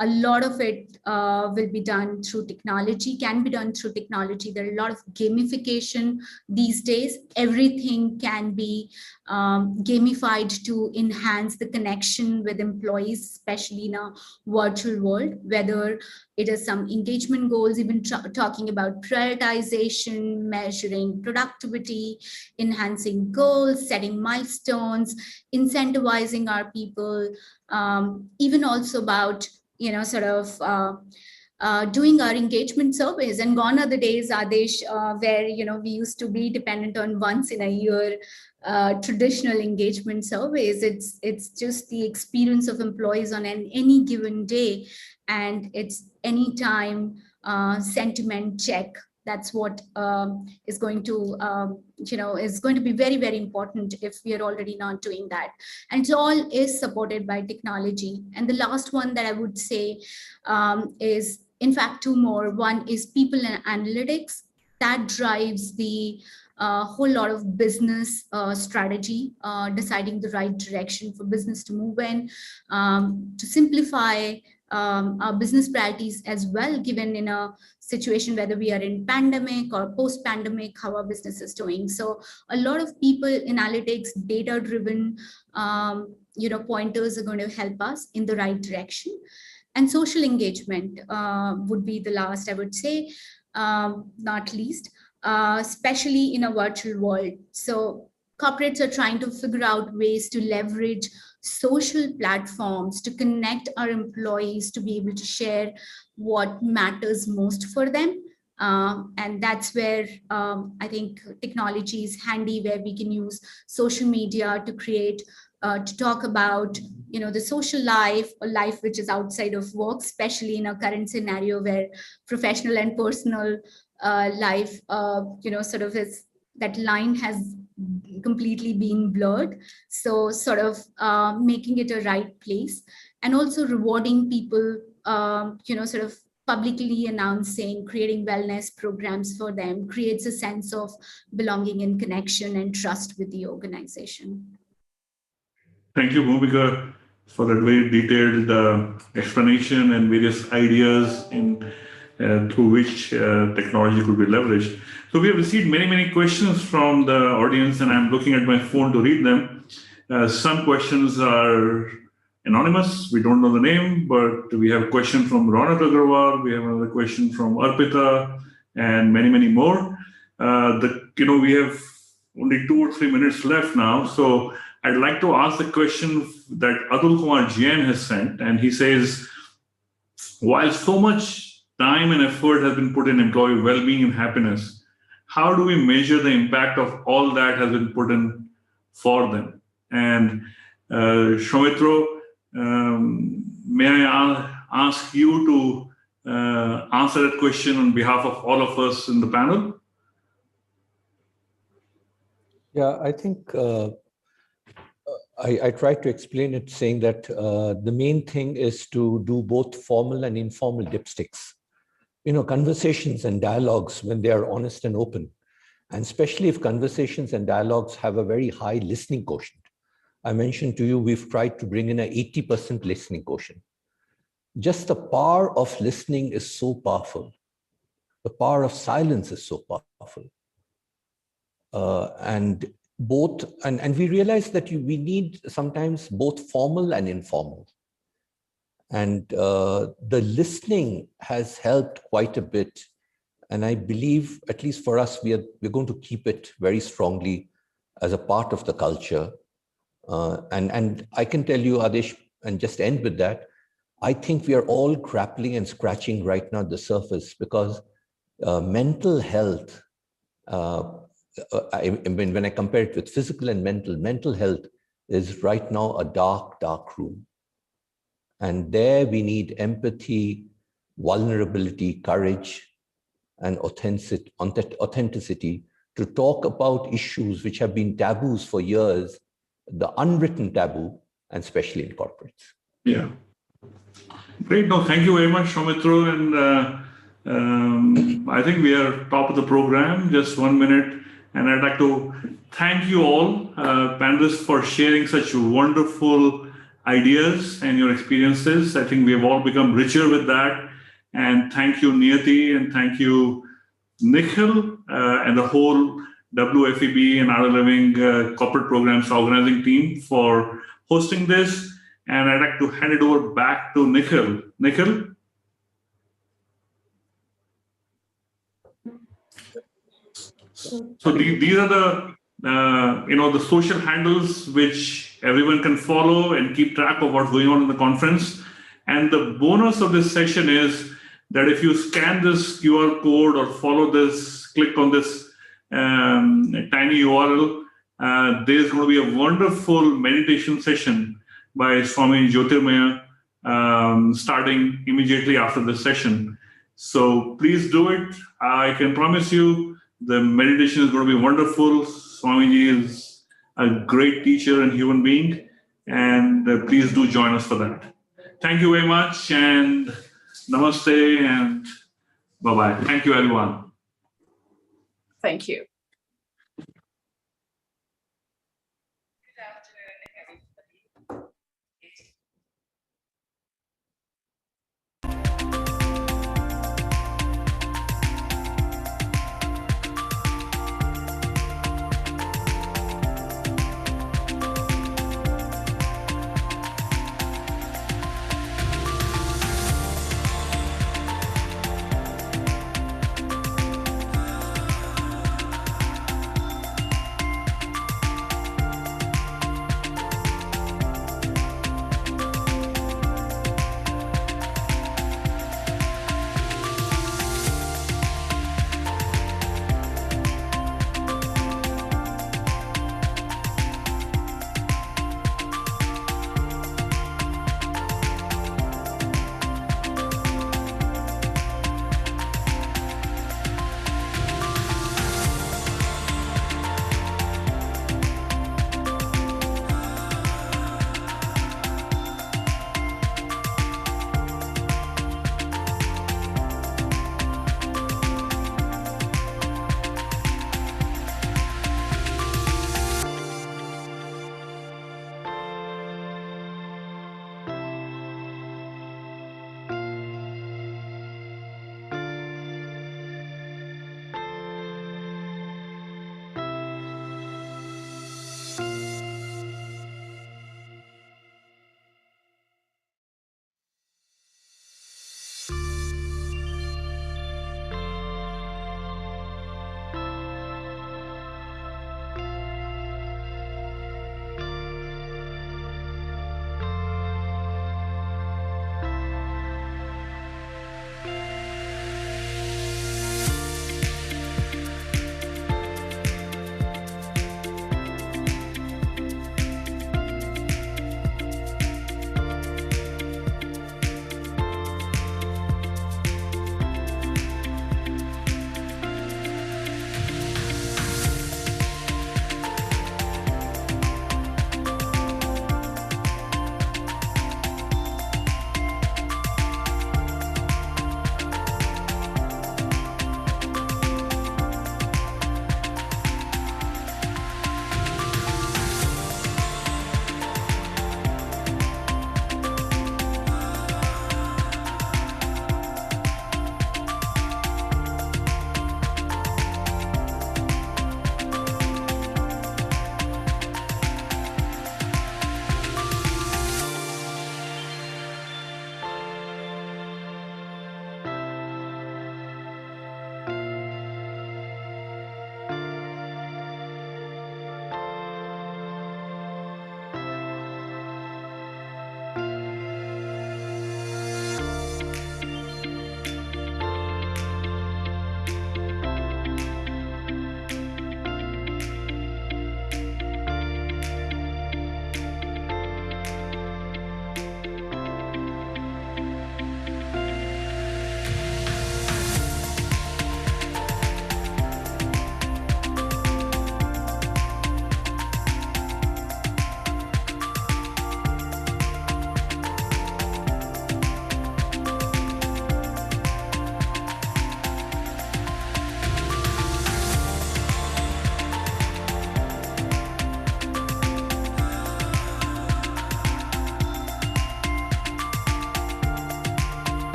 A lot of it will be done through technology, can be done through technology. There are a lot of gamification these days. Everything can be gamified to enhance the connection with employees, especially in a virtual world, whether it is some engagement goals, even talking about prioritization, measuring productivity, enhancing goals, setting milestones, incentivizing our people, even also about doing our engagement surveys. And gone are the days, Adesh, where we used to be dependent on once in a year traditional engagement surveys. It's just the experience of employees on any given day, and it's anytime sentiment check. That's what is going to is going to be very, very important if we are already not doing that. And it all is supported by technology. And the last one that I would say is, in fact, two more. One is people and analytics. That drives the whole lot of business strategy, deciding the right direction for business to move in, to simplify our business priorities as well, given in a situation whether we are in pandemic or post-pandemic, how our business is doing. So a lot of people analytics, data-driven pointers are going to help us in the right direction. And social engagement would be the last, I would say, not least, especially in a virtual world. So corporates are trying to figure out ways to leverage social platforms to connect our employees to be able to share what matters most for them. And that's where I think technology is handy, where we can use social media to create, to talk about, the social life, or life which is outside of work, especially in a current scenario where professional and personal life, is, that line has completely been blurred. So making it a right place, and also rewarding people, publicly announcing, creating wellness programs for them creates a sense of belonging and connection and trust with the organization. Thank you, Bhumika, for that very detailed explanation and various ideas through which technology could be leveraged. So we have received many, many questions from the audience, and I'm looking at my phone to read them. Some questions are anonymous. We don't know the name, but we have a question from Ronak Agarwal. We have another question from Arpita, and many, many more. We have only 2 or 3 minutes left now. So I'd like to ask the question that Atul Kumar Jain has sent, and he says, while so much time and effort has been put in employee well-being and happiness, how do we measure the impact of all that has been put in for them? And Shaumitro, may I ask you to answer that question on behalf of all of us in the panel? Yeah, I think I tried to explain it saying that the main thing is to do both formal and informal dipsticks. Conversations and dialogues when they are honest and open, and especially if conversations and dialogues have a very high listening quotient. I mentioned to you, we've tried to bring in an 80% listening quotient. Just the power of listening is so powerful. The power of silence is so powerful. And we realize that we need sometimes both formal and informal. And the listening has helped quite a bit. And I believe, at least for us, we're going to keep it very strongly as a part of the culture. And I can tell you, Adesh, and just end with that, I think we are all grappling and scratching right now at the surface, because mental health, when I compare it with physical and mental health is right now a dark, dark room. And there we need empathy, vulnerability, courage, and authenticity to talk about issues which have been taboos for years, the unwritten taboo, and especially in corporates. Yeah. Great. No, thank you very much, Shaumitro and I think we are top of the program, just 1 minute. And I'd like to thank you all, panelists, for sharing such wonderful ideas and your experiences. I think we have all become richer with that. And thank you, Niyati, and thank you, Nikhil, and the whole WFEB and Art of Living corporate programs organizing team for hosting this. And I'd like to hand it over back to Nikhil. Nikhil? So these are the the social handles which everyone can follow and keep track of what's going on in the conference. And the bonus of this session is that if you scan this QR code or follow this, click on this tiny URL, there's going to be a wonderful meditation session by Swami Jyotirmaya starting immediately after this session. So please do it. I can promise you the meditation is going to be wonderful. Swamiji is a great teacher and human being, and please do join us for that. Thank you very much, and namaste, and bye-bye. Thank you, everyone. Thank you.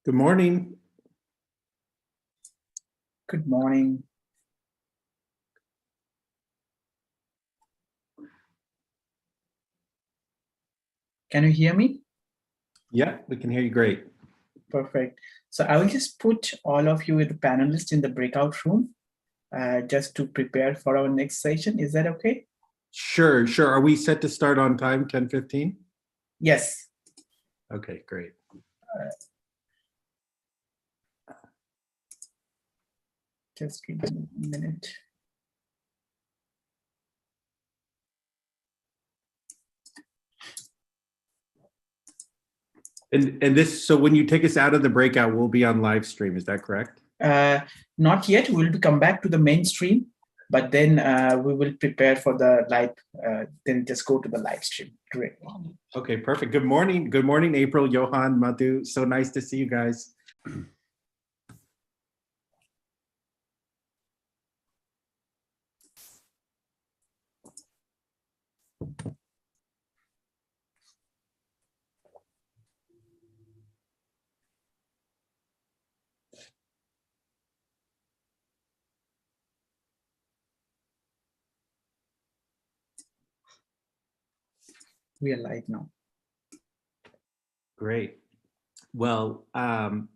Good morning. Good morning. Can you hear me? Yeah, we can hear you great. Perfect. So I will just put all of you, the panelists, in the breakout room just to prepare for our next session. Is that okay? Sure. Are we set to start on time, 10:15? Yes. Okay, great. Just give me a minute. And this, so when you take us out of the breakout, we'll be on live stream. Is that correct? Not yet. We'll come back to the mainstream, but then we will prepare for the live. Then just go to the live stream directly. Okay, perfect. Good morning. Good morning, April, Johan, Madhu. So nice to see you guys. We are live now. Great. Well, on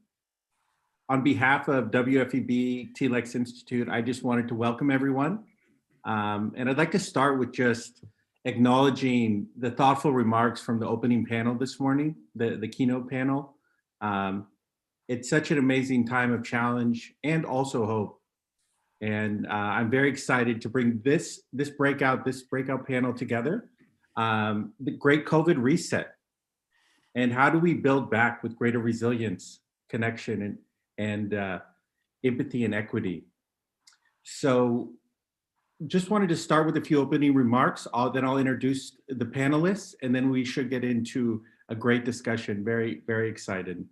behalf of WFEB TLEX Institute, I just wanted to welcome everyone. And I'd like to start with just acknowledging the thoughtful remarks from the opening panel this morning, the keynote panel. It's such an amazing time of challenge and also hope. And I'm very excited to bring this breakout panel together. The Great COVID Reset. And how do we build back with greater resilience, connection, and empathy and equity? So just wanted to start with a few opening remarks. Then I'll introduce the panelists, and then we should get into a great discussion. Very, very excited.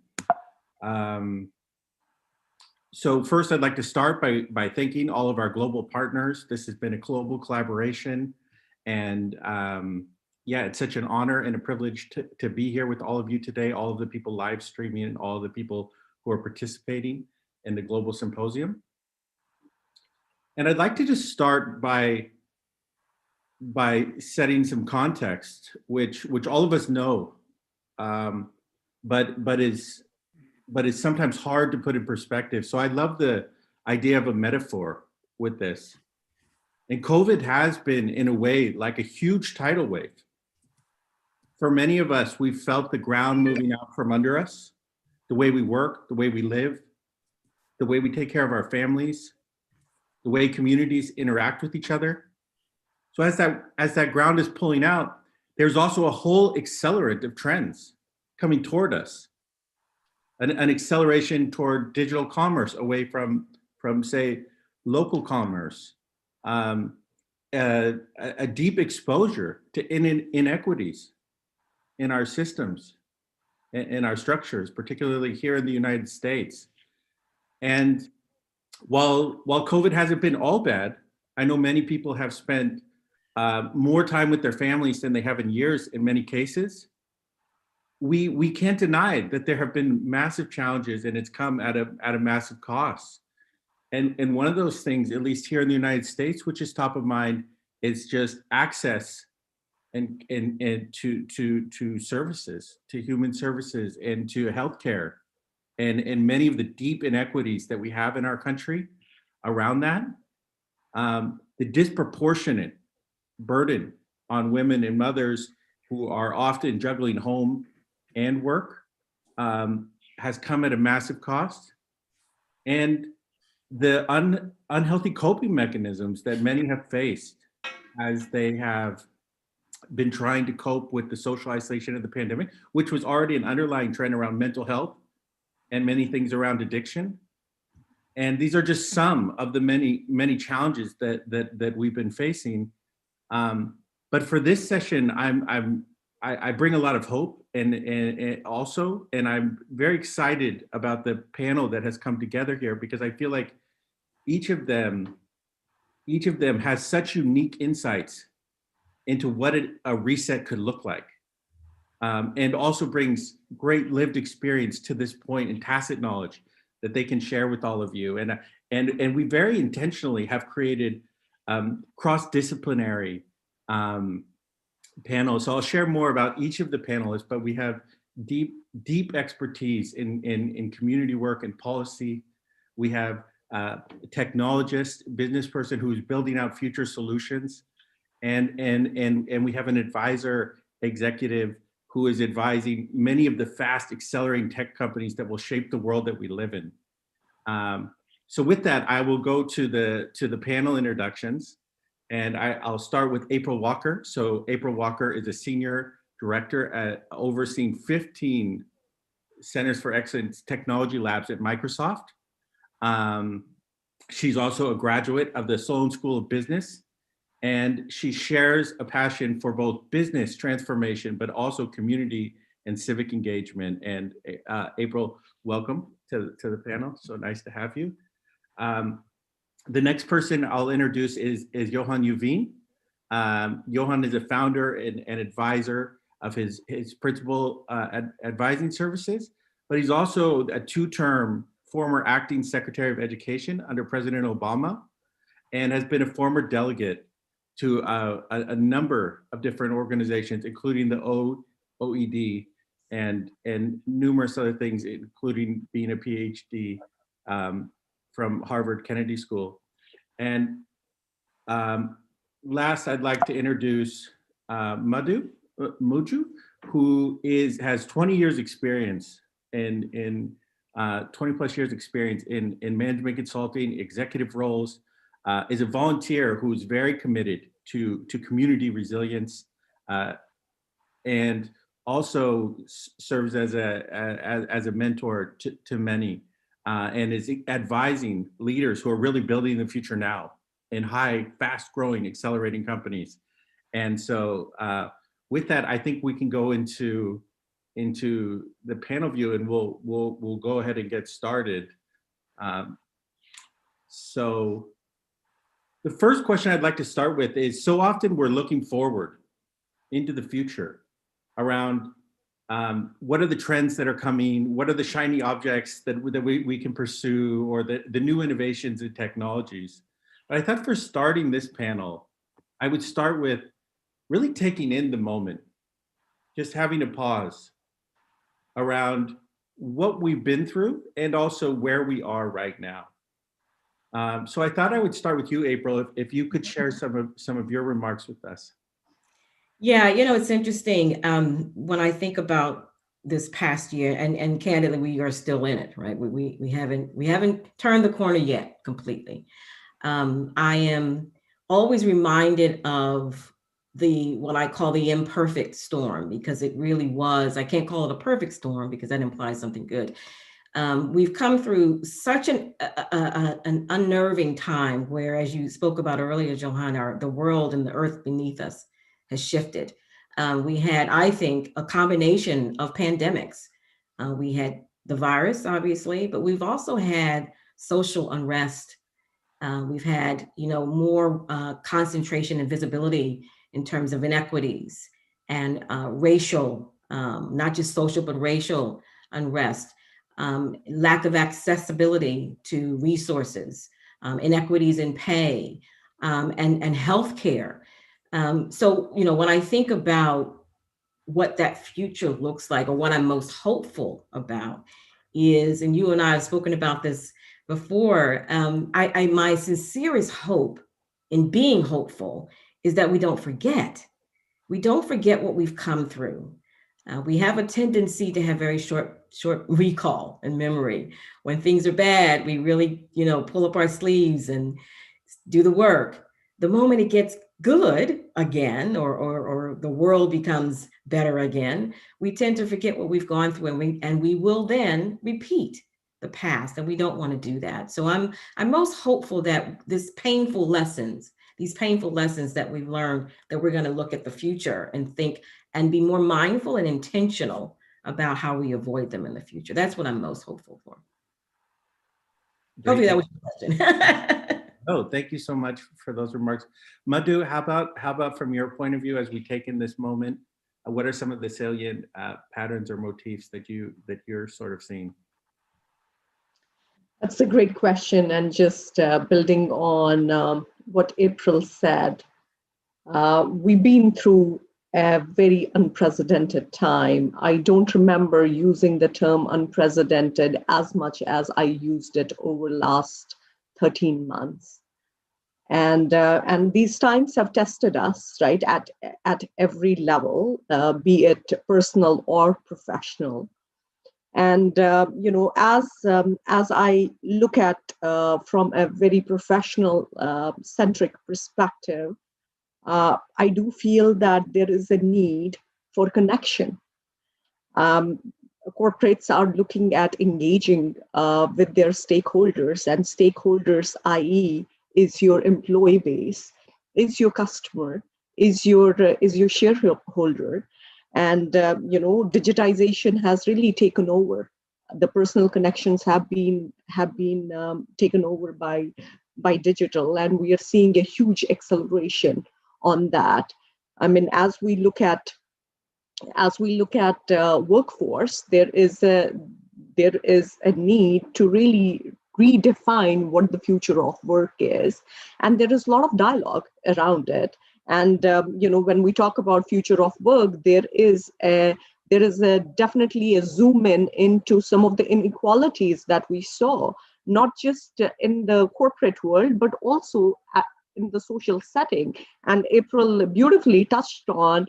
So first, I'd like to start by thanking all of our global partners. This has been a global collaboration, and yeah, it's such an honor and a privilege to be here with all of you today, all of the people live streaming and all of the people who are participating in the global symposium. And I'd like to just start by setting some context, which all of us know, but is sometimes hard to put in perspective. So I love the idea of a metaphor with this. And COVID has been, in a way, like a huge tidal wave. For many of us, we've felt the ground moving out from under us, the way we work, the way we live, the way we take care of our families, the way communities interact with each other. So as that ground is pulling out, there's also a whole accelerant of trends coming toward us. An acceleration toward digital commerce away from say, local commerce, a deep exposure to inequities in our systems, in our structures, particularly here in the United States. And while COVID hasn't been all bad, I know many people have spent more time with their families than they have in years in many cases. We can't deny that there have been massive challenges, and it's come at a massive cost. And one of those things, at least here in the United States, which is top of mind, is just access and to services, to human services, and to healthcare, and many of the deep inequities that we have in our country around that. The disproportionate burden on women and mothers who are often juggling home and work has come at a massive cost. And the unhealthy coping mechanisms that many have faced as they have been trying to cope with the social isolation of the pandemic, which was already an underlying trend around mental health and many things around addiction. And these are just some of the many challenges that we've been facing. But for this session, I bring a lot of hope and also, and I'm very excited about the panel that has come together here, because I feel like each of them has such unique insights into what a reset could look like. and also brings great lived experience to this point and tacit knowledge that they can share with all of you. And we very intentionally have created cross-disciplinary panels. So I'll share more about each of the panelists, but we have deep expertise in community work and policy. We have a technologist, business person who's building out future solutions. And we have an advisor executive who is advising many of the fast accelerating tech companies that will shape the world that we live in. So with that, I will go to the panel introductions, and I'll start with April Walker. So April Walker is a senior director at overseeing 15 Centers for Excellence Technology Labs at Microsoft. She's also a graduate of the Sloan School of Business, and she shares a passion for both business transformation, but also community and civic engagement. And April, welcome to the panel. So nice to have you. The next person I'll introduce is Johan Uveen. Johan is a founder and advisor of his principal advising services, but he's also a two-term former acting Secretary of Education under President Obama, and has been a former delegate to a number of different organizations, including the OED and numerous other things, including being a PhD from Harvard Kennedy School. And last, I'd like to introduce Muju, who has 20 years experience in 20 plus years experience in management consulting, executive roles, is a volunteer who's very committed to community resilience, and also serves as a mentor to many, and is advising leaders who are really building the future now in high, fast-growing, accelerating companies. And so with that, I think we can go into the panel view, and we'll go ahead and get started. So the first question I'd like to start with is, so often we're looking forward into the future around what are the trends that are coming, what are the shiny objects that we can pursue, or the new innovations and technologies. But I thought for starting this panel, I would start with really taking in the moment, just having a pause around what we've been through and also where we are right now. So I thought I would start with you, April, if you could share some of your remarks with us. Yeah, it's interesting when I think about this past year, and candidly, we are still in it, right? We haven't turned the corner yet completely. I am always reminded of what I call the imperfect storm, because it really was. I can't call it a perfect storm because that implies something good. We've come through such an unnerving time where, as you spoke about earlier, Johanna, the world and the earth beneath us has shifted. We had, I think, a combination of pandemics. We had the virus, obviously, but we've also had social unrest. We've had, more concentration and visibility in terms of inequities and racial, not just social, but racial unrest. Lack of accessibility to resources, inequities in pay, and healthcare. So, when I think about what that future looks like, or what I'm most hopeful about is, and you and I have spoken about this before, my sincerest hope in being hopeful is that we don't forget. We don't forget what we've come through. We have a tendency to have very short recall and memory. When things are bad, we really, pull up our sleeves and do the work. The moment it gets good again, or the world becomes better again, we tend to forget what we've gone through, and we will then repeat the past, and we don't want to do that. So I'm most hopeful that these painful lessons that we've learned, that we're going to look at the future and think and be more mindful and intentional about how we avoid them in the future. That's what I'm most hopeful for. Hopefully that was your question. Oh, thank you so much for those remarks. Madhu, how about from your point of view, as we take in this moment, What are some of the salient patterns or motifs that you're sort of seeing? That's a great question. And just building on what April said, we've been through a very unprecedented time. I don't remember using the term unprecedented as much as I used it over the last 13 months. And these times have tested us, right, at every level, be it personal or professional. And as I look at from a very professional centric perspective, I do feel that there is a need for connection. Corporates are looking at engaging with their stakeholders, and stakeholders, i.e., is your employee base, is your customer, is your shareholder, and digitization has really taken over. The personal connections have been taken over by digital, and we are seeing a huge acceleration on that. I mean, as we look at workforce, there is a need to really redefine what the future of work is, and there is a lot of dialogue around it. And when we talk about future of work, there is definitely a zoom into some of the inequalities that we saw, not just in the corporate world, but also in the social setting. And April beautifully touched on,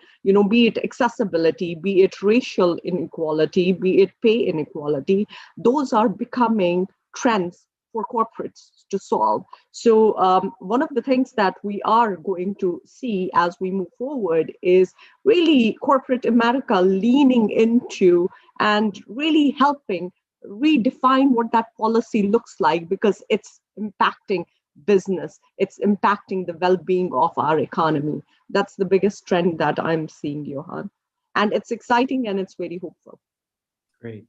be it accessibility, be it racial inequality, be it pay inequality, those are becoming trends for corporates to solve. So one of the things that we are going to see as we move forward is really corporate America leaning into and really helping redefine what that policy looks like, because it's impacting business, it's impacting the well-being of our economy. That's the biggest trend that I'm seeing, Johan. And it's exciting and it's very hopeful. Great.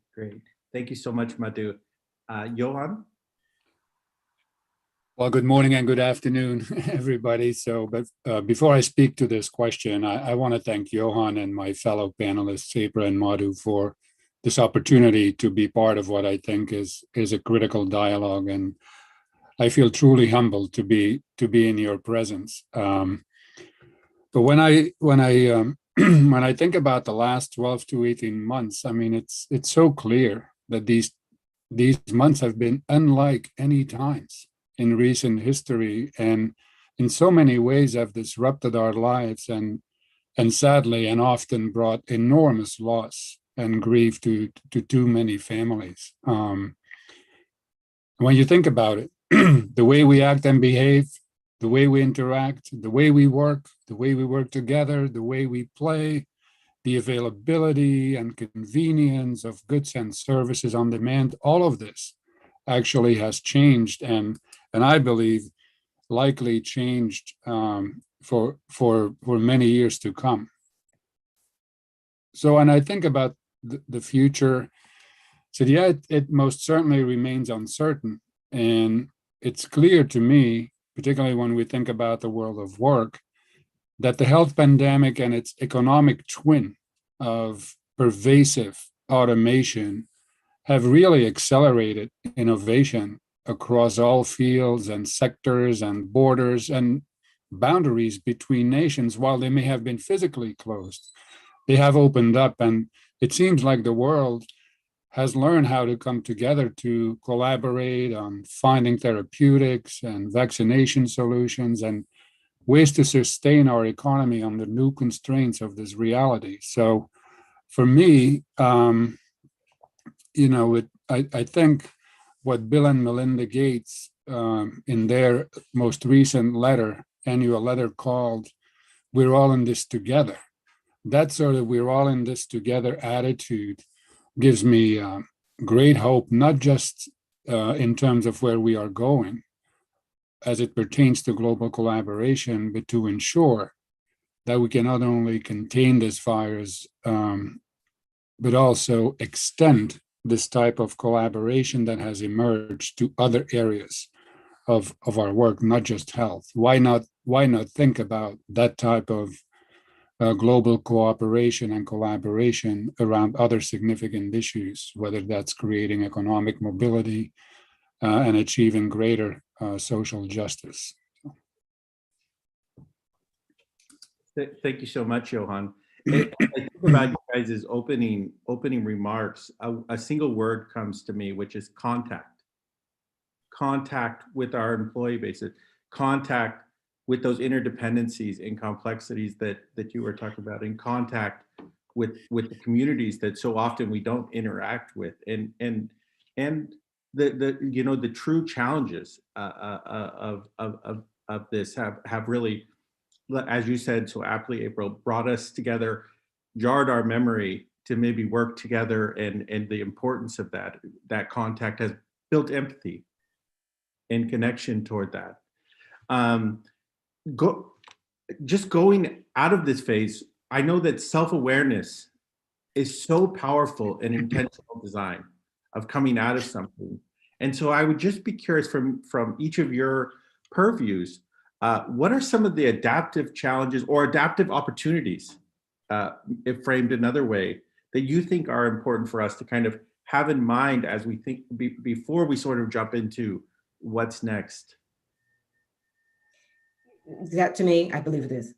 Thank you so much, Madhu. Johan? Well, good morning and good afternoon, everybody. But before I speak to this question, I want to thank Johan and my fellow panelists, April and Madhu, for this opportunity to be part of what I think is a critical dialogue. And I feel truly humbled to be in your presence. But when I when I think about the last 12 to 18 months, I mean, it's so clear that these months have been unlike any times in recent history, and in so many ways have disrupted our lives and sadly and often brought enormous loss and grief to too many families. When you think about it, the way we act and behave, the way we interact, the way we work together, the way we play, the availability and convenience of goods and services on demand, all of this actually has changed and I believe likely changed for many years to come. So when I think about the future, so yeah, it most certainly remains uncertain. And it's clear to me, particularly when we think about the world of work, that the health pandemic and its economic twin of pervasive automation have really accelerated innovation across all fields and sectors and borders and boundaries between nations. While they may have been physically closed, they have opened up, and it seems like the world has learned how to come together to collaborate on finding therapeutics and vaccination solutions and ways to sustain our economy under new constraints of this reality. So for me, I think what Bill and Melinda Gates in their most recent annual letter called "We're all in this together," that sort of "we're all in this together" attitude gives me great hope, not just in terms of where we are going as it pertains to global collaboration, but to ensure that we can not only contain this virus, but also extend this type of collaboration that has emerged to other areas of our work, not just health. Why not think about that type of global cooperation and collaboration around other significant issues, whether that's creating economic mobility and achieving greater social justice. Thank you so much, Johan. I think about you guys' opening remarks. A single word comes to me, which is contact. Contact with our employee bases, contact with those interdependencies and complexities that you were talking about, in contact with the communities that so often we don't interact with, and the true challenges of this have really, as you said so aptly, April, brought us together, jarred our memory to maybe work together, and the importance of that contact has built empathy and connection toward that. Just going out of this phase, I know that self-awareness is so powerful in intentional design of coming out of something. And so I would just be curious from each of your purviews, what are some of the adaptive challenges or adaptive opportunities, if framed another way, that you think are important for us to kind of have in mind as we think before we sort of jump into what's next? That, to me, I believe it is.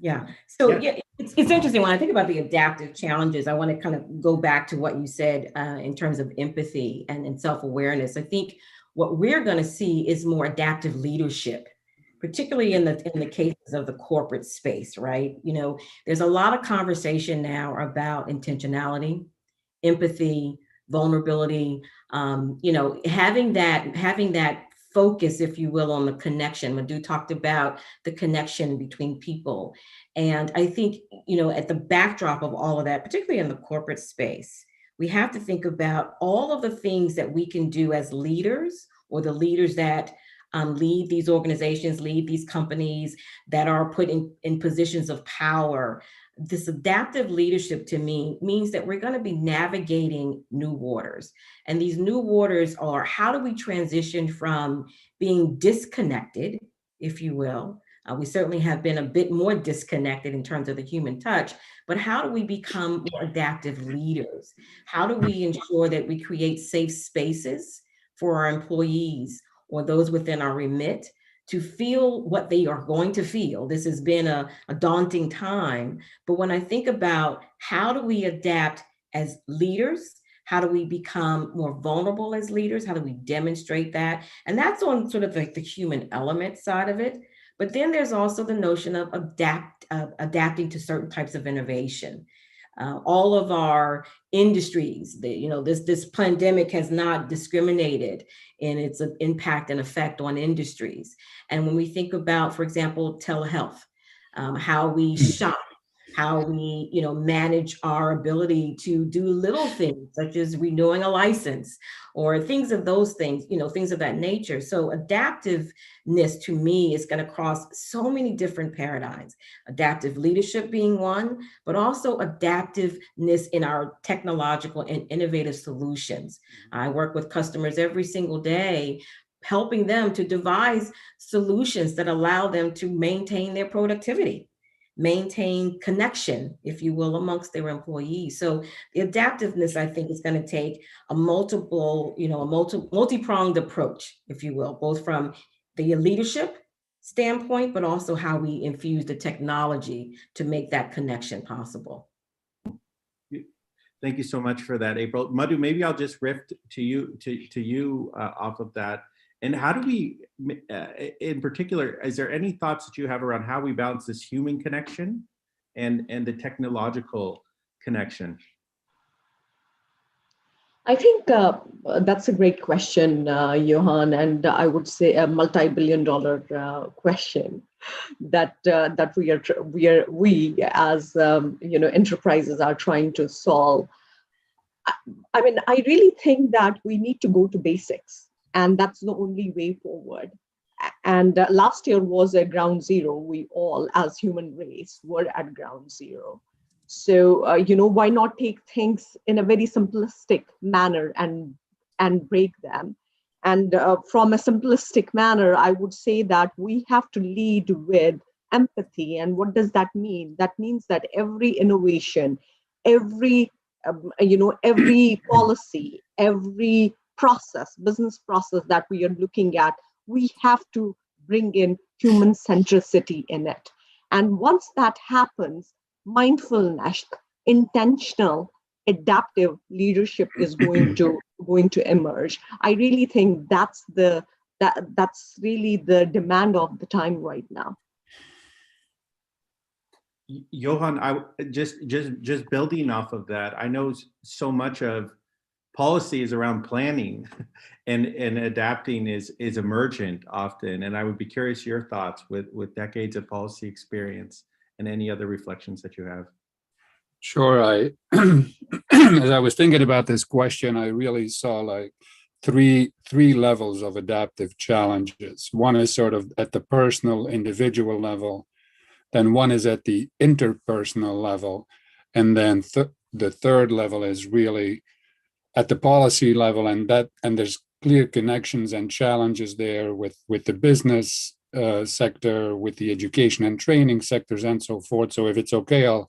Yeah. So yeah, it's interesting when I think about the adaptive challenges. I want to kind of go back to what you said in terms of empathy and self-awareness. I think what we're going to see is more adaptive leadership, particularly in the cases of the corporate space, right? You know, there's a lot of conversation now about intentionality, empathy, vulnerability. You know, having that focus, if you will, on the connection. Madhu talked about the connection between people. And I think, you know, at the backdrop of all of that, particularly in the corporate space, we have to think about all of the things that we can do as leaders, or the leaders that lead these organizations, lead these companies that are put in positions of power. This adaptive leadership, to me, means that we're going to be navigating new waters. And these new waters are, how do we transition from being disconnected, if you will? We certainly have been a bit more disconnected in terms of the human touch, but how do we become more adaptive leaders? How do we ensure that we create safe spaces for our employees or those within our remit to feel what they are going to feel? This has been a daunting time, but when I think about how do we adapt as leaders, how do we become more vulnerable as leaders? How do we demonstrate that? And that's on sort of like the human element side of it. But then there's also the notion of adapting to certain types of innovation. All of our industries, this pandemic has not discriminated in its impact and effect on industries. And when we think about, for example, telehealth, how we shop, how we manage our ability to do little things such as renewing a license or things of those things, things of that nature. So adaptiveness to me is going to cross so many different paradigms, adaptive leadership being one, but also adaptiveness in our technological and innovative solutions. I work with customers every single day, helping them to devise solutions that allow them to maintain their productivity, maintain connection, if you will, amongst their employees. So the adaptiveness, I think, is going to take a multi-pronged approach, if you will, both from the leadership standpoint, but also how we infuse the technology to make that connection possible. Thank you so much for that, April. Madhu, maybe I'll just riff to you off of that. And how do we, in particular, is there any thoughts that you have around how we balance this human connection and the technological connection? I think that's a great question, Johan, and I would say a multi-billion-dollar question that we as enterprises are trying to solve. I mean, I really think that we need to go to basics. And that's the only way forward. And last year was a ground zero. We all, as human race, were at ground zero. So, why not take things in a very simplistic manner and break them? And from a simplistic manner, I would say that we have to lead with empathy. And what does that mean? That means that every innovation, every every policy, every process, business process that we are looking at, we have to bring in human centricity in it. And once that happens, mindfulness, intentional, adaptive leadership is going to emerge. I really think that's really the demand of the time right now. Johan, I just building off of that, I know so much of policy is around planning and adapting is emergent often. And I would be curious your thoughts with decades of policy experience and any other reflections that you have. Sure. As I was thinking about this question, I really saw like three levels of adaptive challenges. One is sort of at the personal, individual level. Then one is at the interpersonal level. And then the third level is really at the policy level, and there's clear connections and challenges there with the business sector, with the education and training sectors, and so forth. So if it's okay, I'll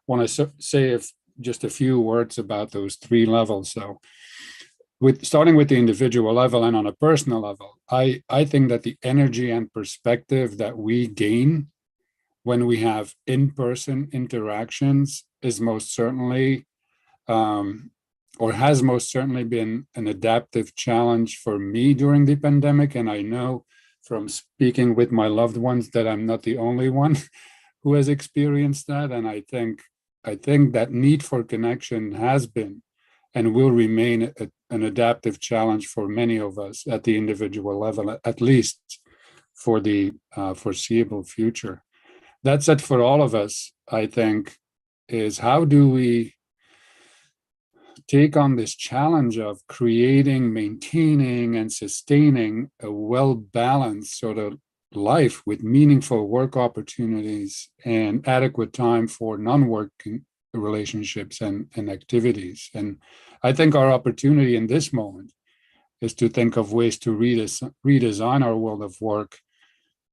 want to say just a few words about those three levels. So starting with the individual level and on a personal level, I think that the energy and perspective that we gain when we have in-person interactions is most certainly or has most certainly been an adaptive challenge for me during the pandemic. And I know from speaking with my loved ones that I'm not the only one who has experienced that. And I think that need for connection has been and will remain an adaptive challenge for many of us at the individual level, at least for the foreseeable future. That said, for all of us, I think, is how do we take on this challenge of creating, maintaining, and sustaining a well-balanced sort of life with meaningful work opportunities and adequate time for non-working relationships and activities. And I think our opportunity in this moment is to think of ways to redesign our world of work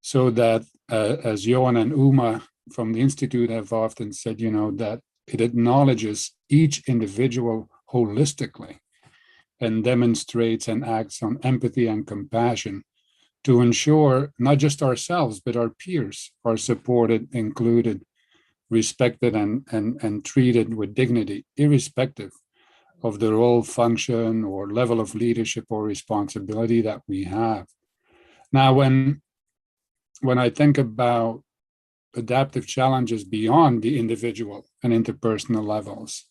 so that, as Johan and Uma from the Institute have often said, that it acknowledges each individual holistically and demonstrates and acts on empathy and compassion to ensure not just ourselves, but our peers are supported, included, respected, and treated with dignity, irrespective of the role, function, or level of leadership or responsibility that we have. Now, when I think about adaptive challenges beyond the individual and interpersonal levels,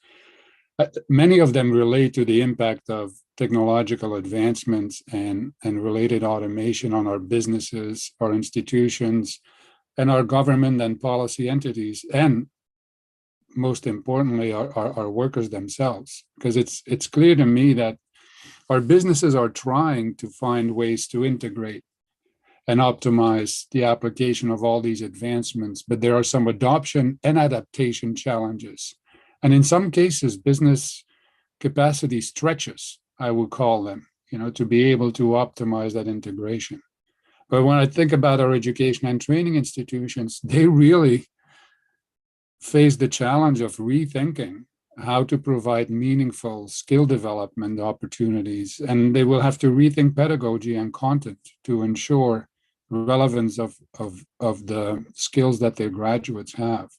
many of them relate to the impact of technological advancements and related automation on our businesses, our institutions, and our government and policy entities, and most importantly, our workers themselves. Because it's clear to me that our businesses are trying to find ways to integrate and optimize the application of all these advancements, but there are some adoption and adaptation challenges. And in some cases, business capacity stretches, I would call them, to be able to optimize that integration. But when I think about our education and training institutions, they really face the challenge of rethinking how to provide meaningful skill development opportunities. And they will have to rethink pedagogy and content to ensure relevance of the skills that their graduates have.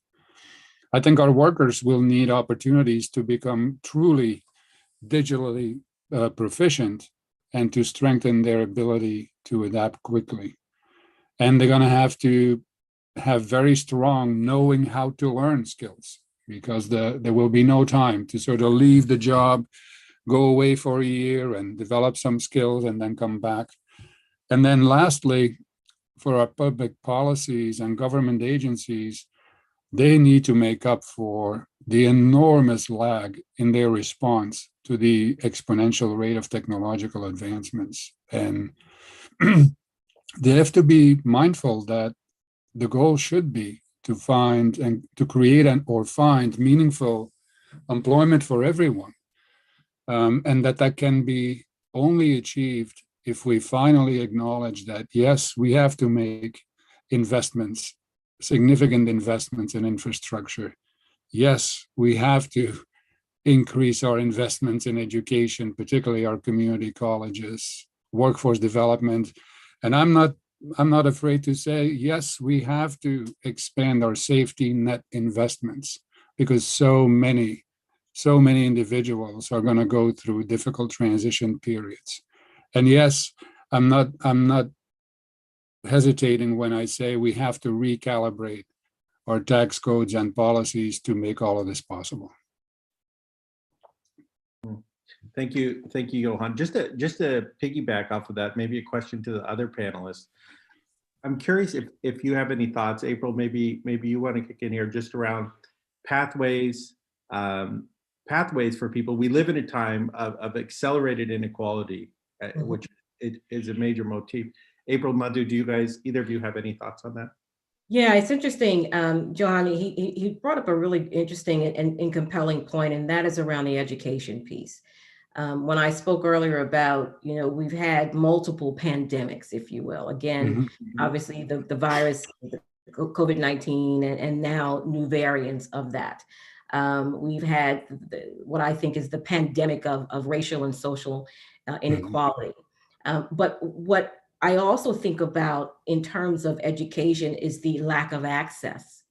I think our workers will need opportunities to become truly digitally proficient and to strengthen their ability to adapt quickly. And they're going to have very strong knowing how to learn skills, because there will be no time to sort of leave the job, go away for a year and develop some skills and then come back. And then lastly, for our public policies and government agencies, they need to make up for the enormous lag in their response to the exponential rate of technological advancements. And they have to be mindful that the goal should be to find and to create or find meaningful employment for everyone. And that can be only achieved if we finally acknowledge that, yes, we have to make investments significant investments in infrastructure. Yes, we have to increase our investments in education, particularly our community colleges, workforce development. And I'm not afraid to say, yes, we have to expand our safety net investments, because so many individuals are going to go through difficult transition periods. And yes, I'm not hesitating when I say we have to recalibrate our tax codes and policies to make all of this possible. Thank you, Johan. Just to piggyback off of that, maybe a question to the other panelists. I'm curious if you have any thoughts, April. Maybe you want to kick in here just around pathways for people. We live in a time of accelerated inequality, which is a major motif. April, Madhu, do you guys, either of you, have any thoughts on that? Yeah, it's interesting. Johan, he brought up a really interesting and compelling point, and that is around the education piece. When I spoke earlier about, we've had multiple pandemics, if you will. Again, obviously the virus, the COVID-19, and now new variants of that. We've had what I think is the pandemic of racial and social inequality. But what I also think about in terms of education is the lack of access.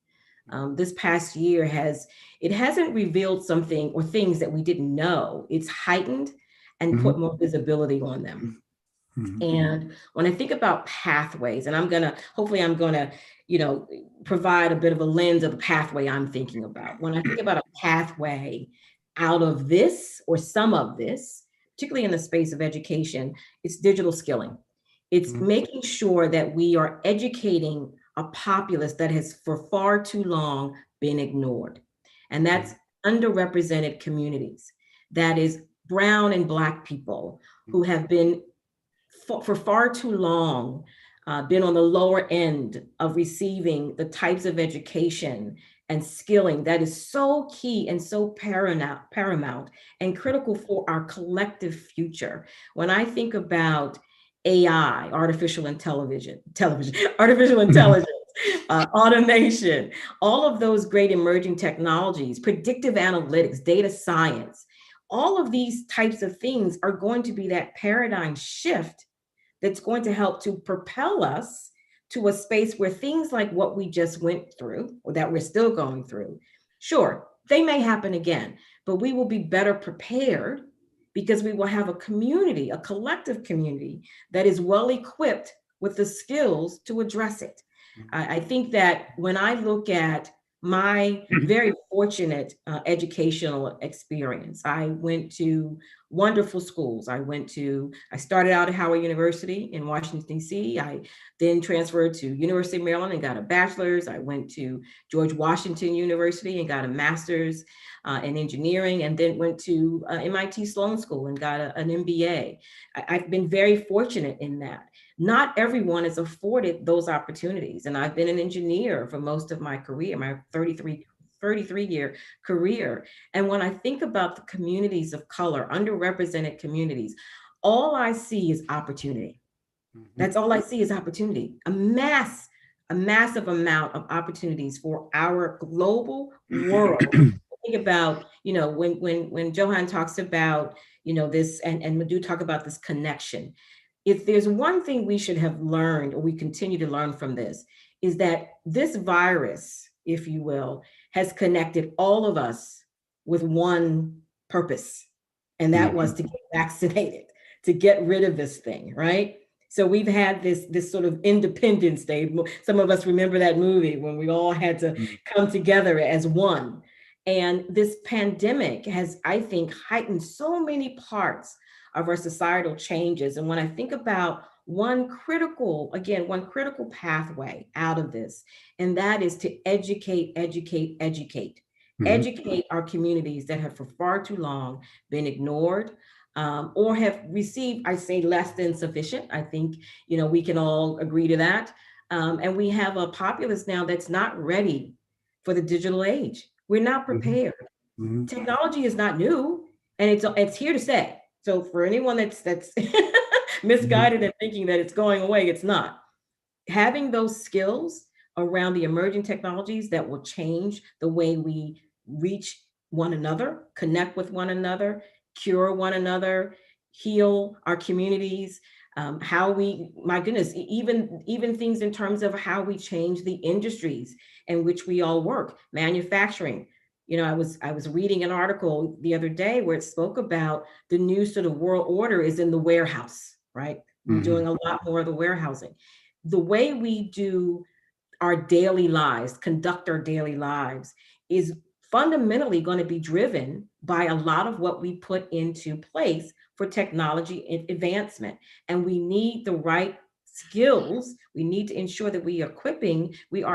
This past year hasn't revealed something or things that we didn't know. It's heightened and put more visibility on them. And when I think about pathways, and hopefully I'm gonna, provide a bit of a lens of the pathway I'm thinking about. When I think about a pathway out of this or some of this, particularly in the space of education, it's digital skilling. It's making sure that we are educating a populace that has for far too long been ignored. And that's underrepresented communities. That is Brown and Black people who have been for far too long been on the lower end of receiving the types of education and skilling that is so key and so paramount and critical for our collective future. When I think about AI, artificial intelligence, automation, all of those great emerging technologies, predictive analytics, data science, all of these types of things are going to be that paradigm shift that's going to help to propel us to a space where things like what we just went through, or that we're still going through, sure, they may happen again, but we will be better prepared because we will have a community, a collective community that is well equipped with the skills to address it. I think that when I look at my very fortunate educational experience, I went to wonderful schools. I started out at Howard University in Washington, D.C. I then transferred to University of Maryland and got a bachelor's. I went to George Washington University and got a master's in engineering, and then went to MIT Sloan School and got an MBA. I've been very fortunate in that. Not everyone is afforded those opportunities. And I've been an engineer for most of my career, my 33-year career. And when I think about the communities of color, underrepresented communities, all I see is opportunity. That's all I see is opportunity, a massive amount of opportunities for our global world. Think about, when Johan talks about, this, and Madhu talk about this connection. If there's one thing we should have learned, or we continue to learn from this, is that this virus, if you will, has connected all of us with one purpose. And that was to get vaccinated, to get rid of this thing, right? So we've had this sort of Independence Day. Some of us remember that movie when we all had to come together as one. And this pandemic has, I think, heightened so many parts of our societal changes. And when I think about one critical pathway out of this, and that is to educate our communities that have for far too long been ignored, or have received, I say, less than sufficient. I think, we can all agree to that. And we have a populace now that's not ready for the digital age. We're not prepared. Technology is not new, and it's here to stay. So for anyone that's misguided and thinking that it's going away, it's not. Having those skills around the emerging technologies that will change the way we reach one another, connect with one another, cure one another, heal our communities, how we, my goodness, even things in terms of how we change the industries in which we all work, manufacturing. You know, I was reading an article the other day where it spoke about the new sort of world order is in the warehouse, right? We're doing a lot more of the warehousing. The way we do our daily lives, conduct our daily lives, is fundamentally going to be driven by a lot of what we put into place for technology advancement. And we need the right skills. We need to ensure that we are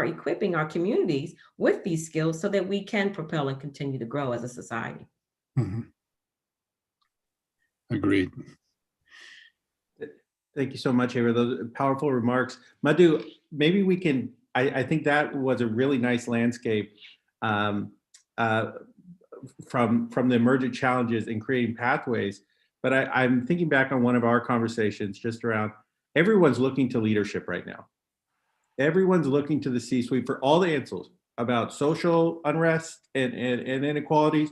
equipping our communities with these skills so that we can propel and continue to grow as a society. Agreed. Thank you so much, Ava. Those are powerful remarks. Madhu, maybe we can, I think that was a really nice landscape from the emergent challenges in creating pathways. But I'm thinking back on one of our conversations just around, everyone's looking to leadership right now. Everyone's looking to the C-suite for all the answers about social unrest and inequalities,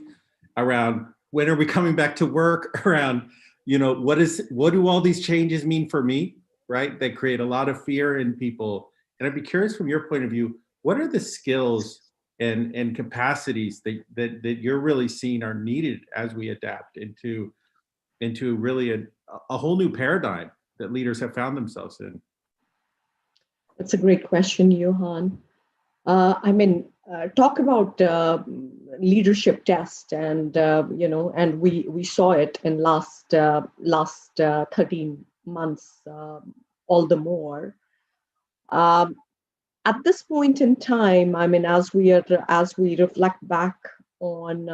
around when are we coming back to work, around, you know, what do all these changes mean for me, right? That create a lot of fear in people. And I'd be curious from your point of view, what are the skills and capacities that you're really seeing are needed as we adapt into really a whole new paradigm that leaders have found themselves in? That's a great question, Johan. Talk about leadership test, and and we saw it in last 13 months, all the more. At this point in time, as we reflect back on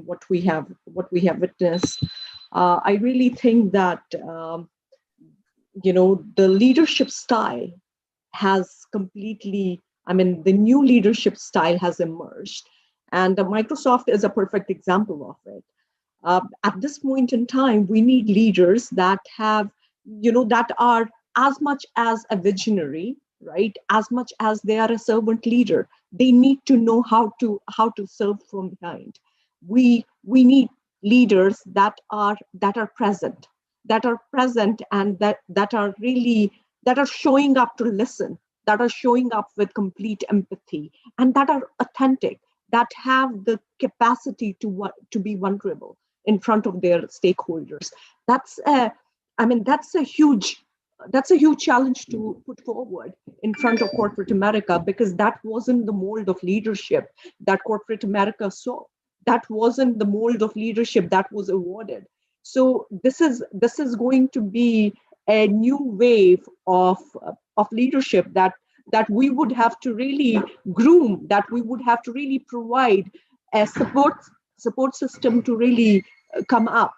what we have witnessed, I really think that the leadership style has completely, the new leadership style has emerged, and Microsoft is a perfect example of it. At this point in time, we need leaders that have, that are as much as a visionary, right? As much as they are a servant leader, they need to know how to serve from behind. We need leaders that are present, and that are showing up to listen, that are showing up with complete empathy, and that are authentic, that have the capacity to be vulnerable in front of their stakeholders. That's a huge challenge to put forward in front of corporate America, because that wasn't the mold of leadership that corporate America saw. That wasn't the mold of leadership that was awarded. So this is going to be a new wave of leadership that we would have to really groom, that we would have to really provide a support system to really come up.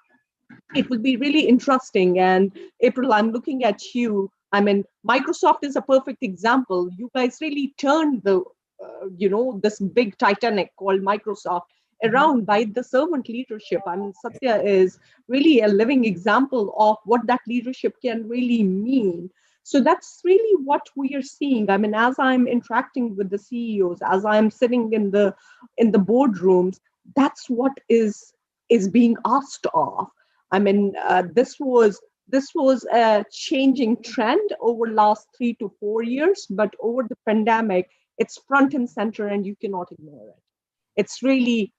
It will be really interesting. And April, I'm looking at you. Microsoft is a perfect example. You guys really turned this big Titanic called Microsoft around by the servant leadership. Satya is really a living example of what that leadership can really mean. So that's really what we are seeing. As I'm interacting with the CEOs, as I'm sitting in the boardrooms, that's what is being asked of. This was a changing trend over last 3 to 4 years, but over the pandemic, it's front and center, and you cannot ignore it. It's really,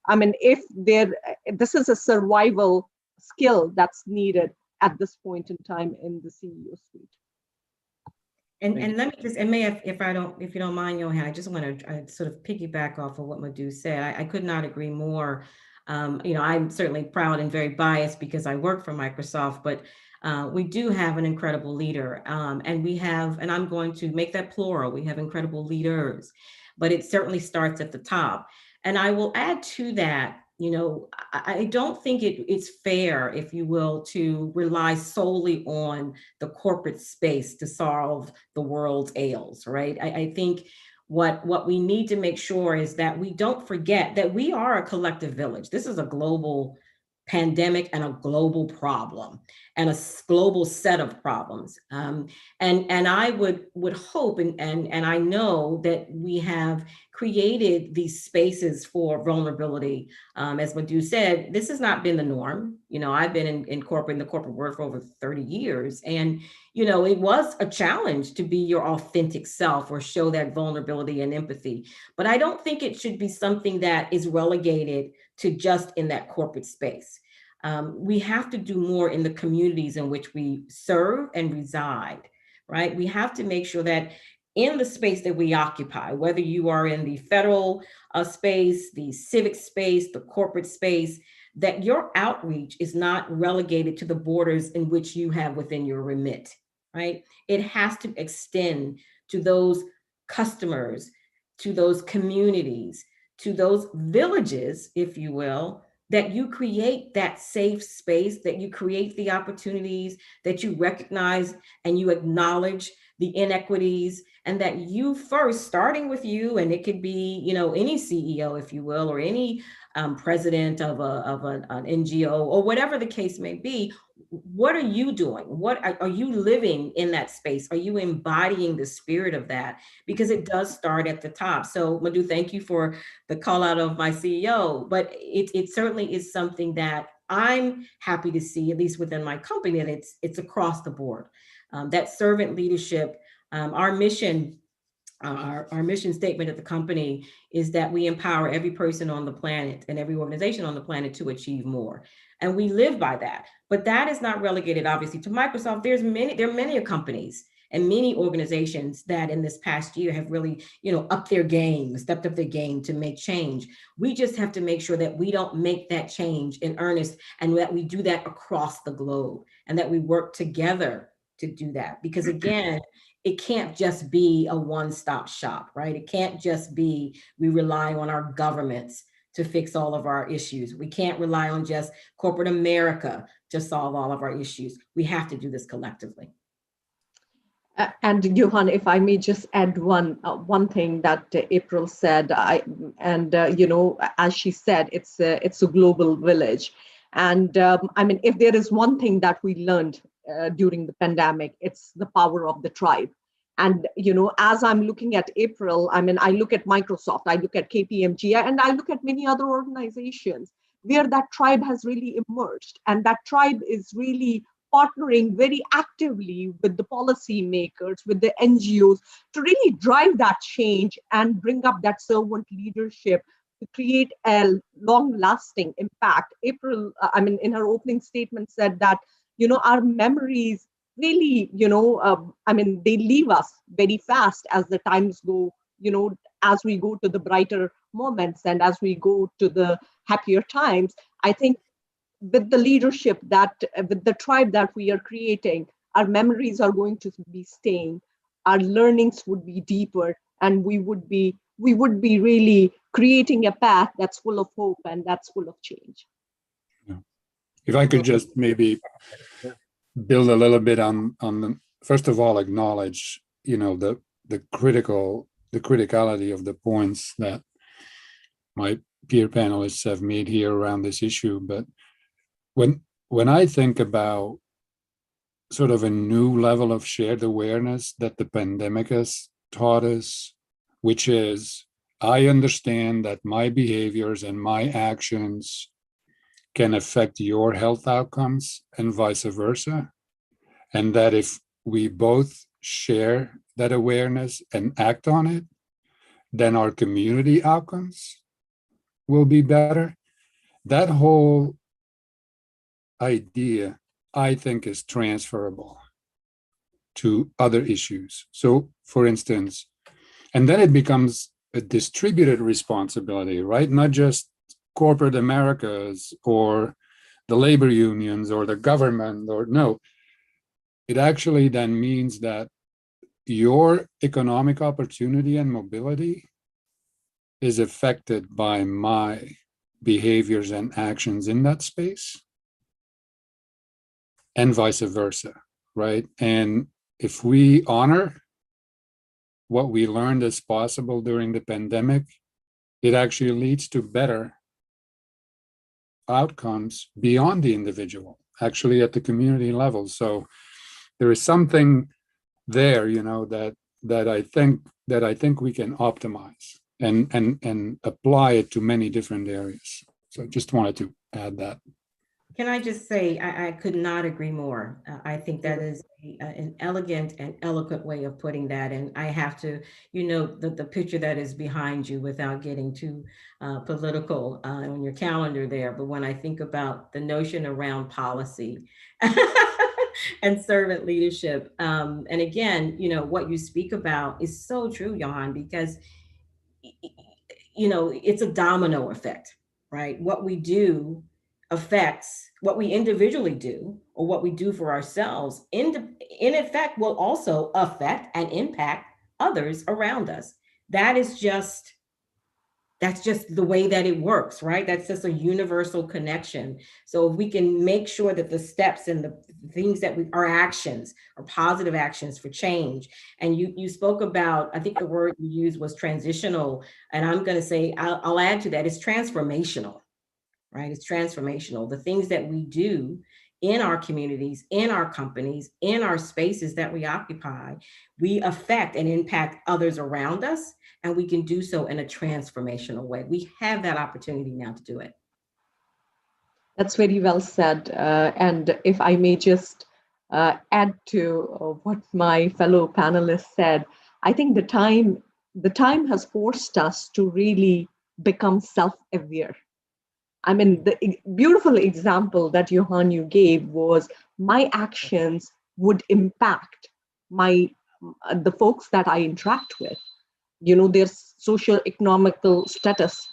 this is a survival skill that's needed at this point in time in the CEO suite. And let me just, and if you don't mind, Johan, I just want to sort of piggyback off of what Madhu said. I could not agree more. I'm certainly proud and very biased because I work for Microsoft, but we do have an incredible leader, and I'm going to make that plural. We have incredible leaders, but it certainly starts at the top. And I will add to that, I don't think it's fair, if you will, to rely solely on the corporate space to solve the world's ails, right? I think what we need to make sure is that we don't forget that we are a collective village. This is a global pandemic and a global problem. and a global set of problems. And I would hope, and I know that we have created these spaces for vulnerability. As Madhu said, this has not been the norm. I've been in the corporate world for over 30 years. And, it was a challenge to be your authentic self or show that vulnerability and empathy. But I don't think it should be something that is relegated to just in that corporate space. We have to do more in the communities in which we serve and reside, right? We have to make sure that in the space that we occupy, whether you are in the federal space, the civic space, the corporate space, that your outreach is not relegated to the borders in which you have within your remit, right? It has to extend to those customers, to those communities, to those villages, if you will, that you create that safe space, that you create the opportunities, that you recognize and you acknowledge the inequities, and that you first, starting with you, and it could be, any CEO, if you will, or any president of an NGO, or whatever the case may be. What are you doing? What are you living in that space? Are you embodying the spirit of that? Because it does start at the top. So Madhu, thank you for the call out of my CEO, but it certainly is something that I'm happy to see, at least within my company, that it's across the board. That servant leadership, our mission statement at the company is that we empower every person on the planet and every organization on the planet to achieve more. And we live by that. But that is not relegated, obviously, to Microsoft. There are many companies and many organizations that in this past year have really, upped their game, stepped up their game to make change. We just have to make sure that we don't make that change in earnest, and that we do that across the globe, and that we work together to do that. Because again, it can't just be a one-stop shop, right? It can't just be we rely on our governments to fix all of our issues. We can't rely on just corporate America to solve all of our issues. We have to do this collectively. And Johan, if I may just add one thing that April said, as she said, it's a global village, and if there is one thing that we learned during the pandemic, it's the power of the tribe. And as I'm looking at April, I look at Microsoft, I look at KPMG, and I look at many other organizations where that tribe has really emerged, and that tribe is really partnering very actively with the policymakers, with the NGOs, to really drive that change and bring up that servant leadership to create a long-lasting impact. April, in her opening statement said that, our memories really, they leave us very fast as the times go, as we go to the brighter moments and as we go to the happier times. I think with the leadership with the tribe that we are creating, our memories are going to be staying, our learnings would be deeper, and we would be really creating a path that's full of hope and that's full of change. If I could just maybe build a little bit on the, first of all, acknowledge, the criticality of the points that my peer panelists have made here around this issue. But when I think about sort of a new level of shared awareness that the pandemic has taught us, which is, I understand that my behaviors and my actions can affect your health outcomes and vice versa. And that if we both share that awareness and act on it, then our community outcomes will be better. That whole idea, I think, is transferable to other issues. So, for instance, and then it becomes a distributed responsibility, right? Not just corporate Americas or the labor unions or the government, or no. It actually then means that your economic opportunity and mobility is affected by my behaviors and actions in that space, and vice versa, right? And if we honor what we learned is possible during the pandemic, it actually leads to better outcomes beyond the individual. actually at the community level. So there is something there, that I think we can optimize and apply it to many different areas. So just wanted to add that. Can I just say, I could not agree more. I think that is an elegant and eloquent way of putting that. And I have to, the picture that is behind you, without getting too political on your calendar there. But when I think about the notion around policy and servant leadership, and again, what you speak about is so true, Johan, because, it's a domino effect, right? What we do affects what we individually do, or what we do for ourselves in effect will also affect and impact others around us. That's just the way that it works, right? That's just a universal connection. So if we can make sure that the steps and the things that our actions are positive actions for change. And you spoke about, I think the word you used was transitional, and I'm going to say, I'll add to that, it's transformational. Right? It's transformational. The things that we do in our communities, in our companies, in our spaces that we occupy, we affect and impact others around us, and we can do so in a transformational way. We have that opportunity now to do it. That's very well said. And if I may just add to what my fellow panelists said, I think the time has forced us to really become self-aware. I mean, the beautiful example that Johan you gave was my actions would impact the folks that I interact with, their social economical status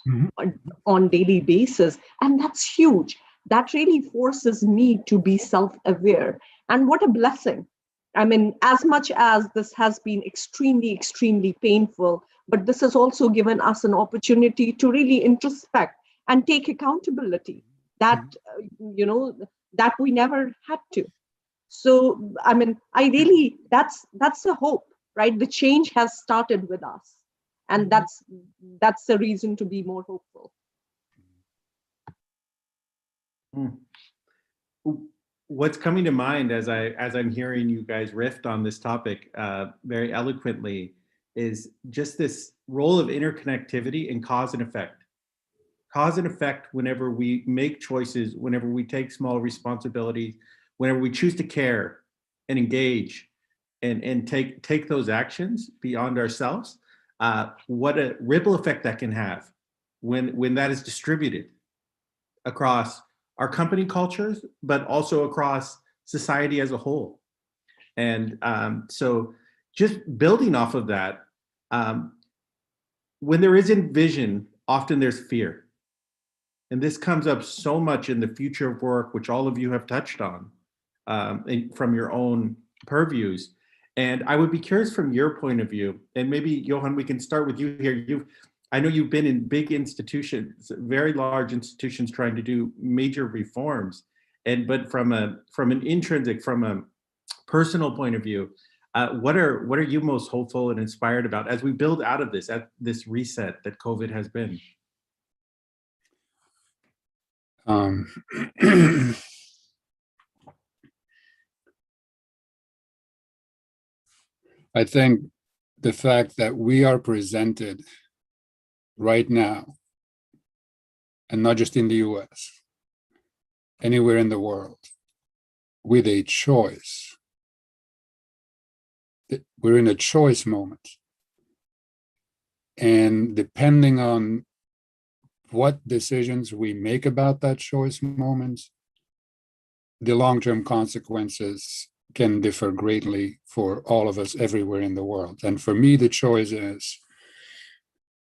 on daily basis. And that's huge. That really forces me to be self-aware. And what a blessing. I mean, as much as this has been extremely, extremely painful, but this has also given us an opportunity to really introspect and take accountability that, that we never had to. So, I mean, that's the hope, right? The change has started with us. And that's the reason to be more hopeful. What's coming to mind as I'm hearing you guys riff on this topic very eloquently is just this role of interconnectivity and cause and effect. Cause and effect whenever we make choices, whenever we take small responsibilities, whenever we choose to care and engage and take those actions beyond ourselves, what a ripple effect that can have when that is distributed across our company cultures, but also across society as a whole. And so just building off of that, when there isn't vision, often there's fear. And this comes up so much in the future of work, which all of you have touched on from your own purviews. And I would be curious from your point of view, and maybe Johan, we can start with you here. I know you've been in big institutions, very large institutions trying to do major reforms. But from an intrinsic, from a personal point of view, what are you most hopeful and inspired about as we build out of this reset that COVID has been? I think the fact that we are presented right now, and not just in the US, anywhere in the world, with a choice. We're in a choice moment. And depending on what decisions we make about that choice moment, the long-term consequences can differ greatly for all of us everywhere in the world. And for me, the choice is,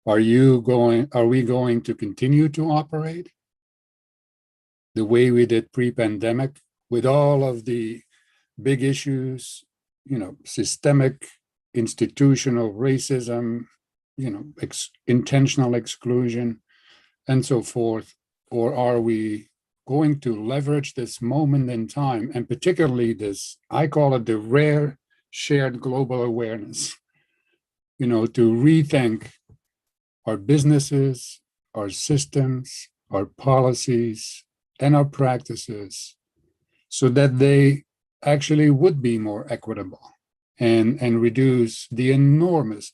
are we going to continue to operate the way we did pre-pandemic with all of the big issues, systemic, institutional racism, intentional exclusion, and so forth? Or are we going to leverage this moment in time, and particularly this, I call it the rare shared global awareness, to rethink our businesses, our systems, our policies, and our practices so that they actually would be more equitable and reduce the enormous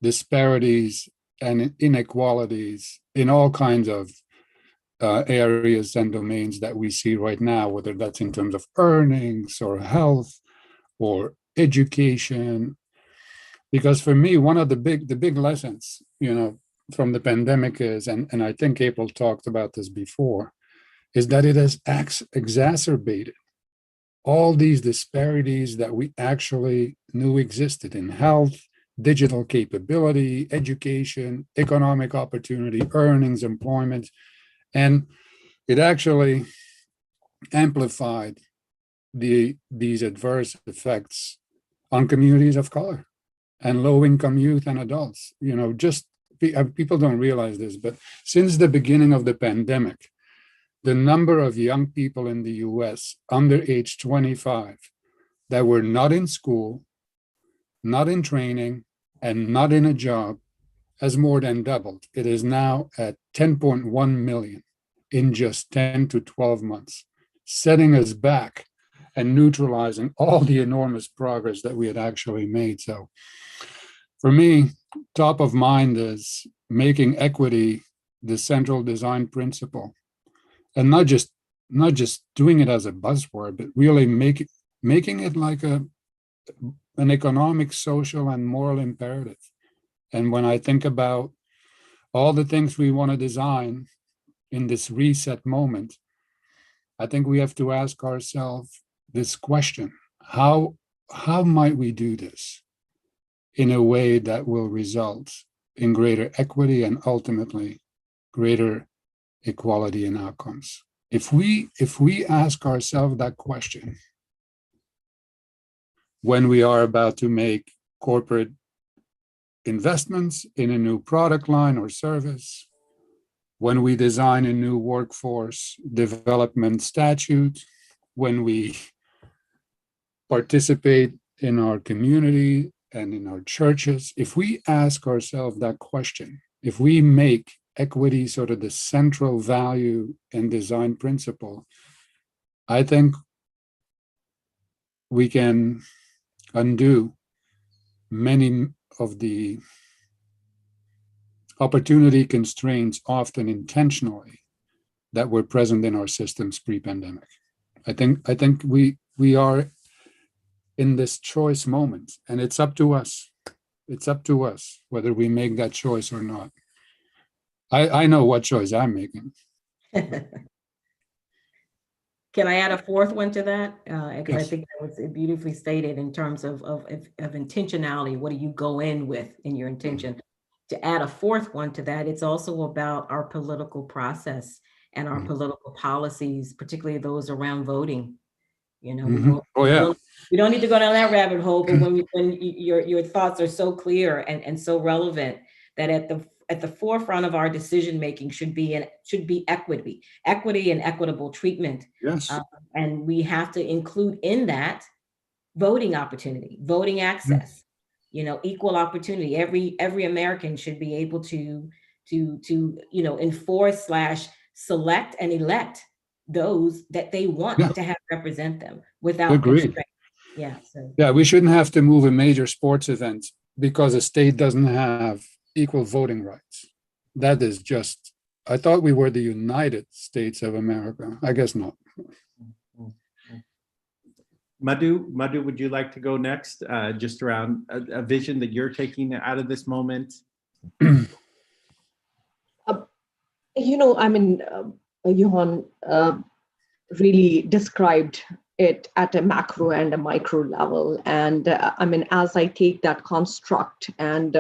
disparities and inequalities in all kinds of areas and domains that we see right now, whether that's in terms of earnings or health or education. Because for me, one of the big lessons, from the pandemic is, and I think April talked about this before, is that it has exacerbated all these disparities that we actually knew existed in health, digital capability, education, economic opportunity, earnings, employment. And it actually amplified these adverse effects on communities of color and low-income youth and adults. People don't realize this, but since the beginning of the pandemic, the number of young people in the US under age 25 that were not in school, not in training, and not in a job has more than doubled. It is now at 10.1 million in just 10 to 12 months, setting us back and neutralizing all the enormous progress that we had actually made. So for me, top of mind is making equity the central design principle, and not just doing it as a buzzword, but really making it like an economic, social, and moral imperative. And when I think about all the things we want to design in this reset moment, I think we have to ask ourselves this question: how might we do this in a way that will result in greater equity and ultimately greater equality in outcomes? If we ask ourselves that question when we are about to make corporate investments in a new product line or service, when we design a new workforce development statute, when we participate in our community and in our churches, if we ask ourselves that question, if we make equity sort of the central value and design principle, I think we can undo many of the opportunity constraints, often intentionally, that were present in our systems pre-pandemic. I think we are in this choice moment, and it's up to us. It's up to us whether we make that choice or not. I know what choice I'm making. Can I add a fourth one to that? Because Yes. I think that was beautifully stated in terms of intentionality. What do you go in with in your intention? To add a fourth one to that, it's also about our political process and our political policies, particularly those around voting. We don't need to go down that rabbit hole, but when your thoughts are so clear and so relevant, that at the forefront of our decision making should be equity and equitable treatment. Yes. And we have to include in that voting opportunity, voting access, equal opportunity. Every American should be able to enforce / select and elect those that they want to have represent them without constraint. Yeah, we shouldn't have to move a major sports event because a state doesn't have equal voting rights. That is just, I thought we were the United States of America. I guess not. Madhu, would you like to go next? Just around a vision that you're taking out of this moment? Johan really described it at a macro and a micro level. And as I take that construct and,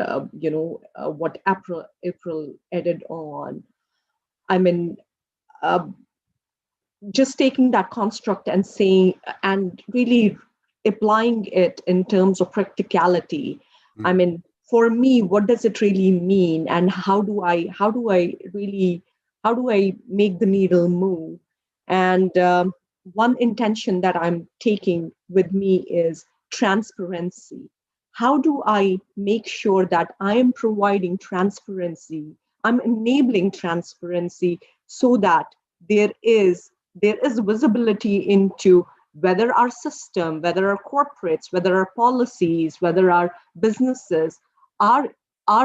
what April added on, just taking that construct and saying, and really applying it in terms of practicality. For me, what does it really mean? And how do I make the needle move? And one intention that I'm taking with me is transparency. How do I make sure that I am providing transparency? I'm enabling transparency so that there is there is visibility into whether our system, whether our corporates, whether our policies, whether our businesses are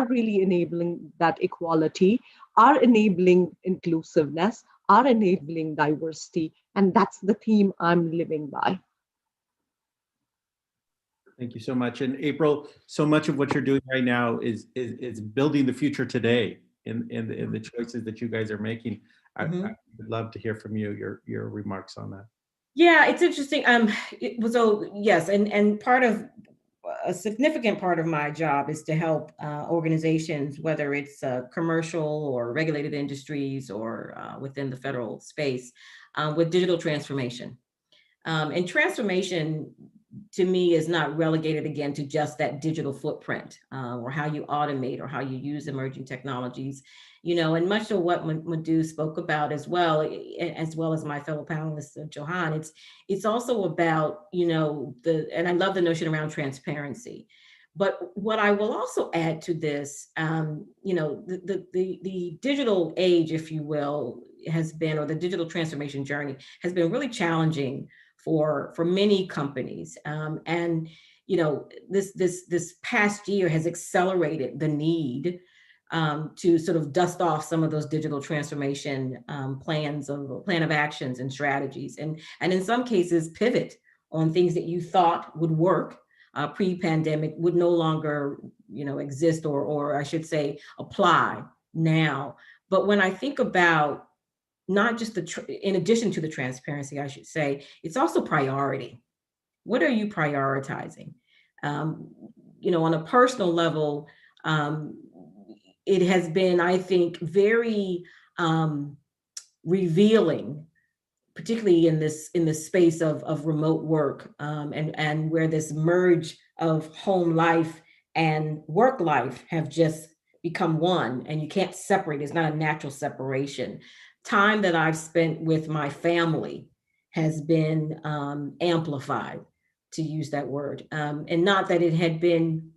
really enabling that equality, are enabling inclusiveness, are enabling diversity. And that's the theme I'm living by. Thank you so much. And April, so much of what you're doing right now is building the future today in the choices that you guys are making. I would love to hear from you, your remarks on that. Yeah, it's interesting. So yes, and part of a significant part of my job is to help organizations, whether it's commercial or regulated industries or within the federal space, with digital transformation. And transformation, to me, is not relegated again to just that digital footprint or how you automate or how you use emerging technologies, and much of what Madhu spoke about as well as my fellow panelists, Johan, it's also about, and I love the notion around transparency. But what I will also add to this, the digital age, if you will, has been, or the digital transformation journey has been really challenging for many companies. And this past year has accelerated the need to sort of dust off some of those digital transformation plan of actions and strategies, and in some cases pivot on things that you thought would work pre-pandemic would no longer exist, or I should say apply now. But when I think about not just in addition to the transparency, I should say, it's also priority. What are you prioritizing? On a personal level, it has been, I think, very revealing, particularly in this space of remote work, and where this merge of home life and work life have just become one, and you can't separate. It's not a natural separation. Time that I've spent with my family has been amplified, to use that word. And not that it had been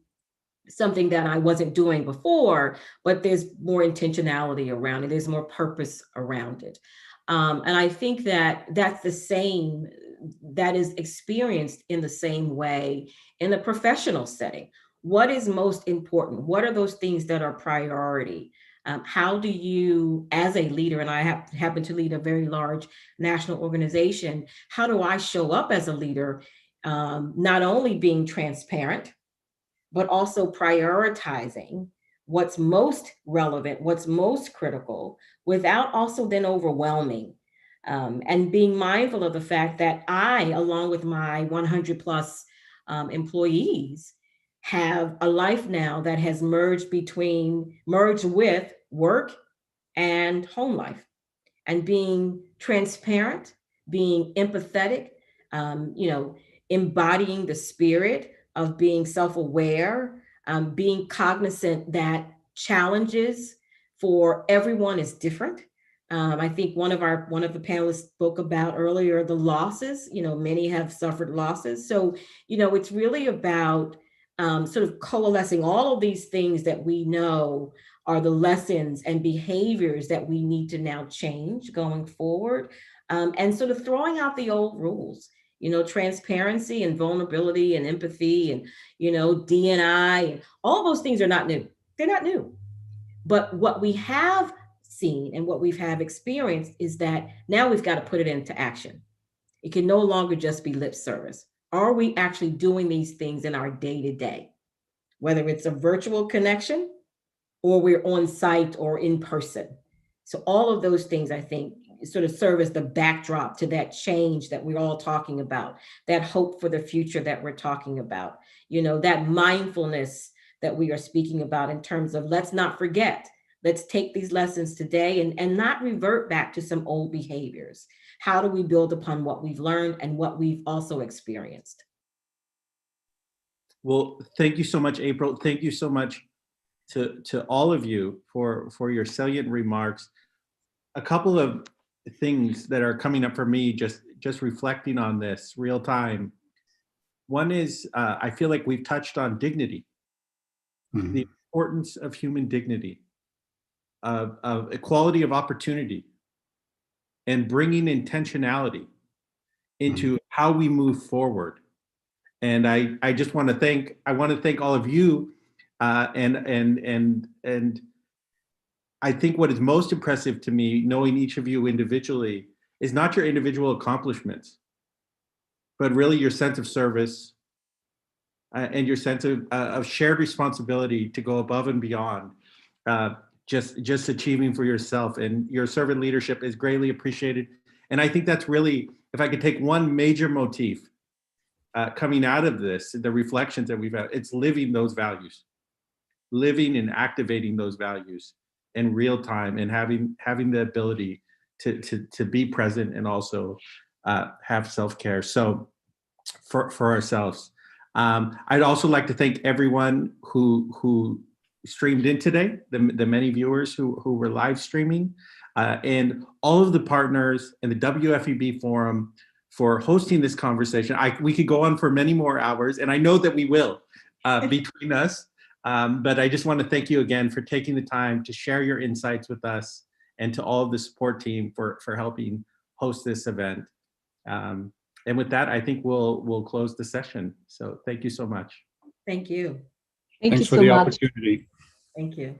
something that I wasn't doing before, but there's more intentionality around it. There's more purpose around it. And I think that that is experienced in the same way in the professional setting. What is most important? What are those things that are priority? How do you, as a leader, and I happen to lead a very large national organization, how do I show up as a leader, not only being transparent, but also prioritizing what's most relevant, what's most critical, without also then overwhelming, and being mindful of the fact that I, along with my 100 plus employees, have a life now that has merged with work and home life, and being transparent, being empathetic, embodying the spirit of being self-aware, being cognizant that challenges for everyone is different. I think one of the panelists spoke about earlier the losses. Many have suffered losses. So, it's really about sort of coalescing all of these things that we know are the lessons and behaviors that we need to now change going forward, and sort of throwing out the old rules. Transparency and vulnerability and empathy and, D&I, and all those things are not new. They're not new. But what we have seen and what we've experienced is that now we've got to put it into action. It can no longer just be lip service. Are we actually doing these things in our day-to-day? Whether it's a virtual connection or we're on site or in person. So all of those things, I think, sort of serve as the backdrop to that change that we're all talking about, that hope for the future that we're talking about, that mindfulness that we are speaking about in terms of let's not forget, let's take these lessons today and not revert back to some old behaviors. How do we build upon what we've learned and what we've also experienced? Well, thank you so much, April. Thank you so much to all of you for your salient remarks. A couple of things that are coming up for me, just reflecting on this real time. One is, I feel like we've touched on dignity, the importance of human dignity, of equality of opportunity, and bringing intentionality into how we move forward. And I just want to thank all of you, and I think what is most impressive to me, knowing each of you individually, is not your individual accomplishments, but really your sense of service, and your sense of shared responsibility to go above and beyond, just achieving for yourself. And your servant leadership is greatly appreciated. And I think that's really, if I could take one major motif coming out of this, the reflections that we've had, it's living those values, living and activating those values in real time, and having the ability to be present and also have self-care. So for ourselves. I'd also like to thank everyone who streamed in today, the many viewers who were live streaming, and all of the partners and the WFEB Forum for hosting this conversation. We could go on for many more hours, and I know that we will between us, but I just want to thank you again for taking the time to share your insights with us, and to all of the support team for helping host this event. And with that, I think we'll close the session. So thank you so much. Thank you. Thank you Thanks for so the much. opportunity. Thank you.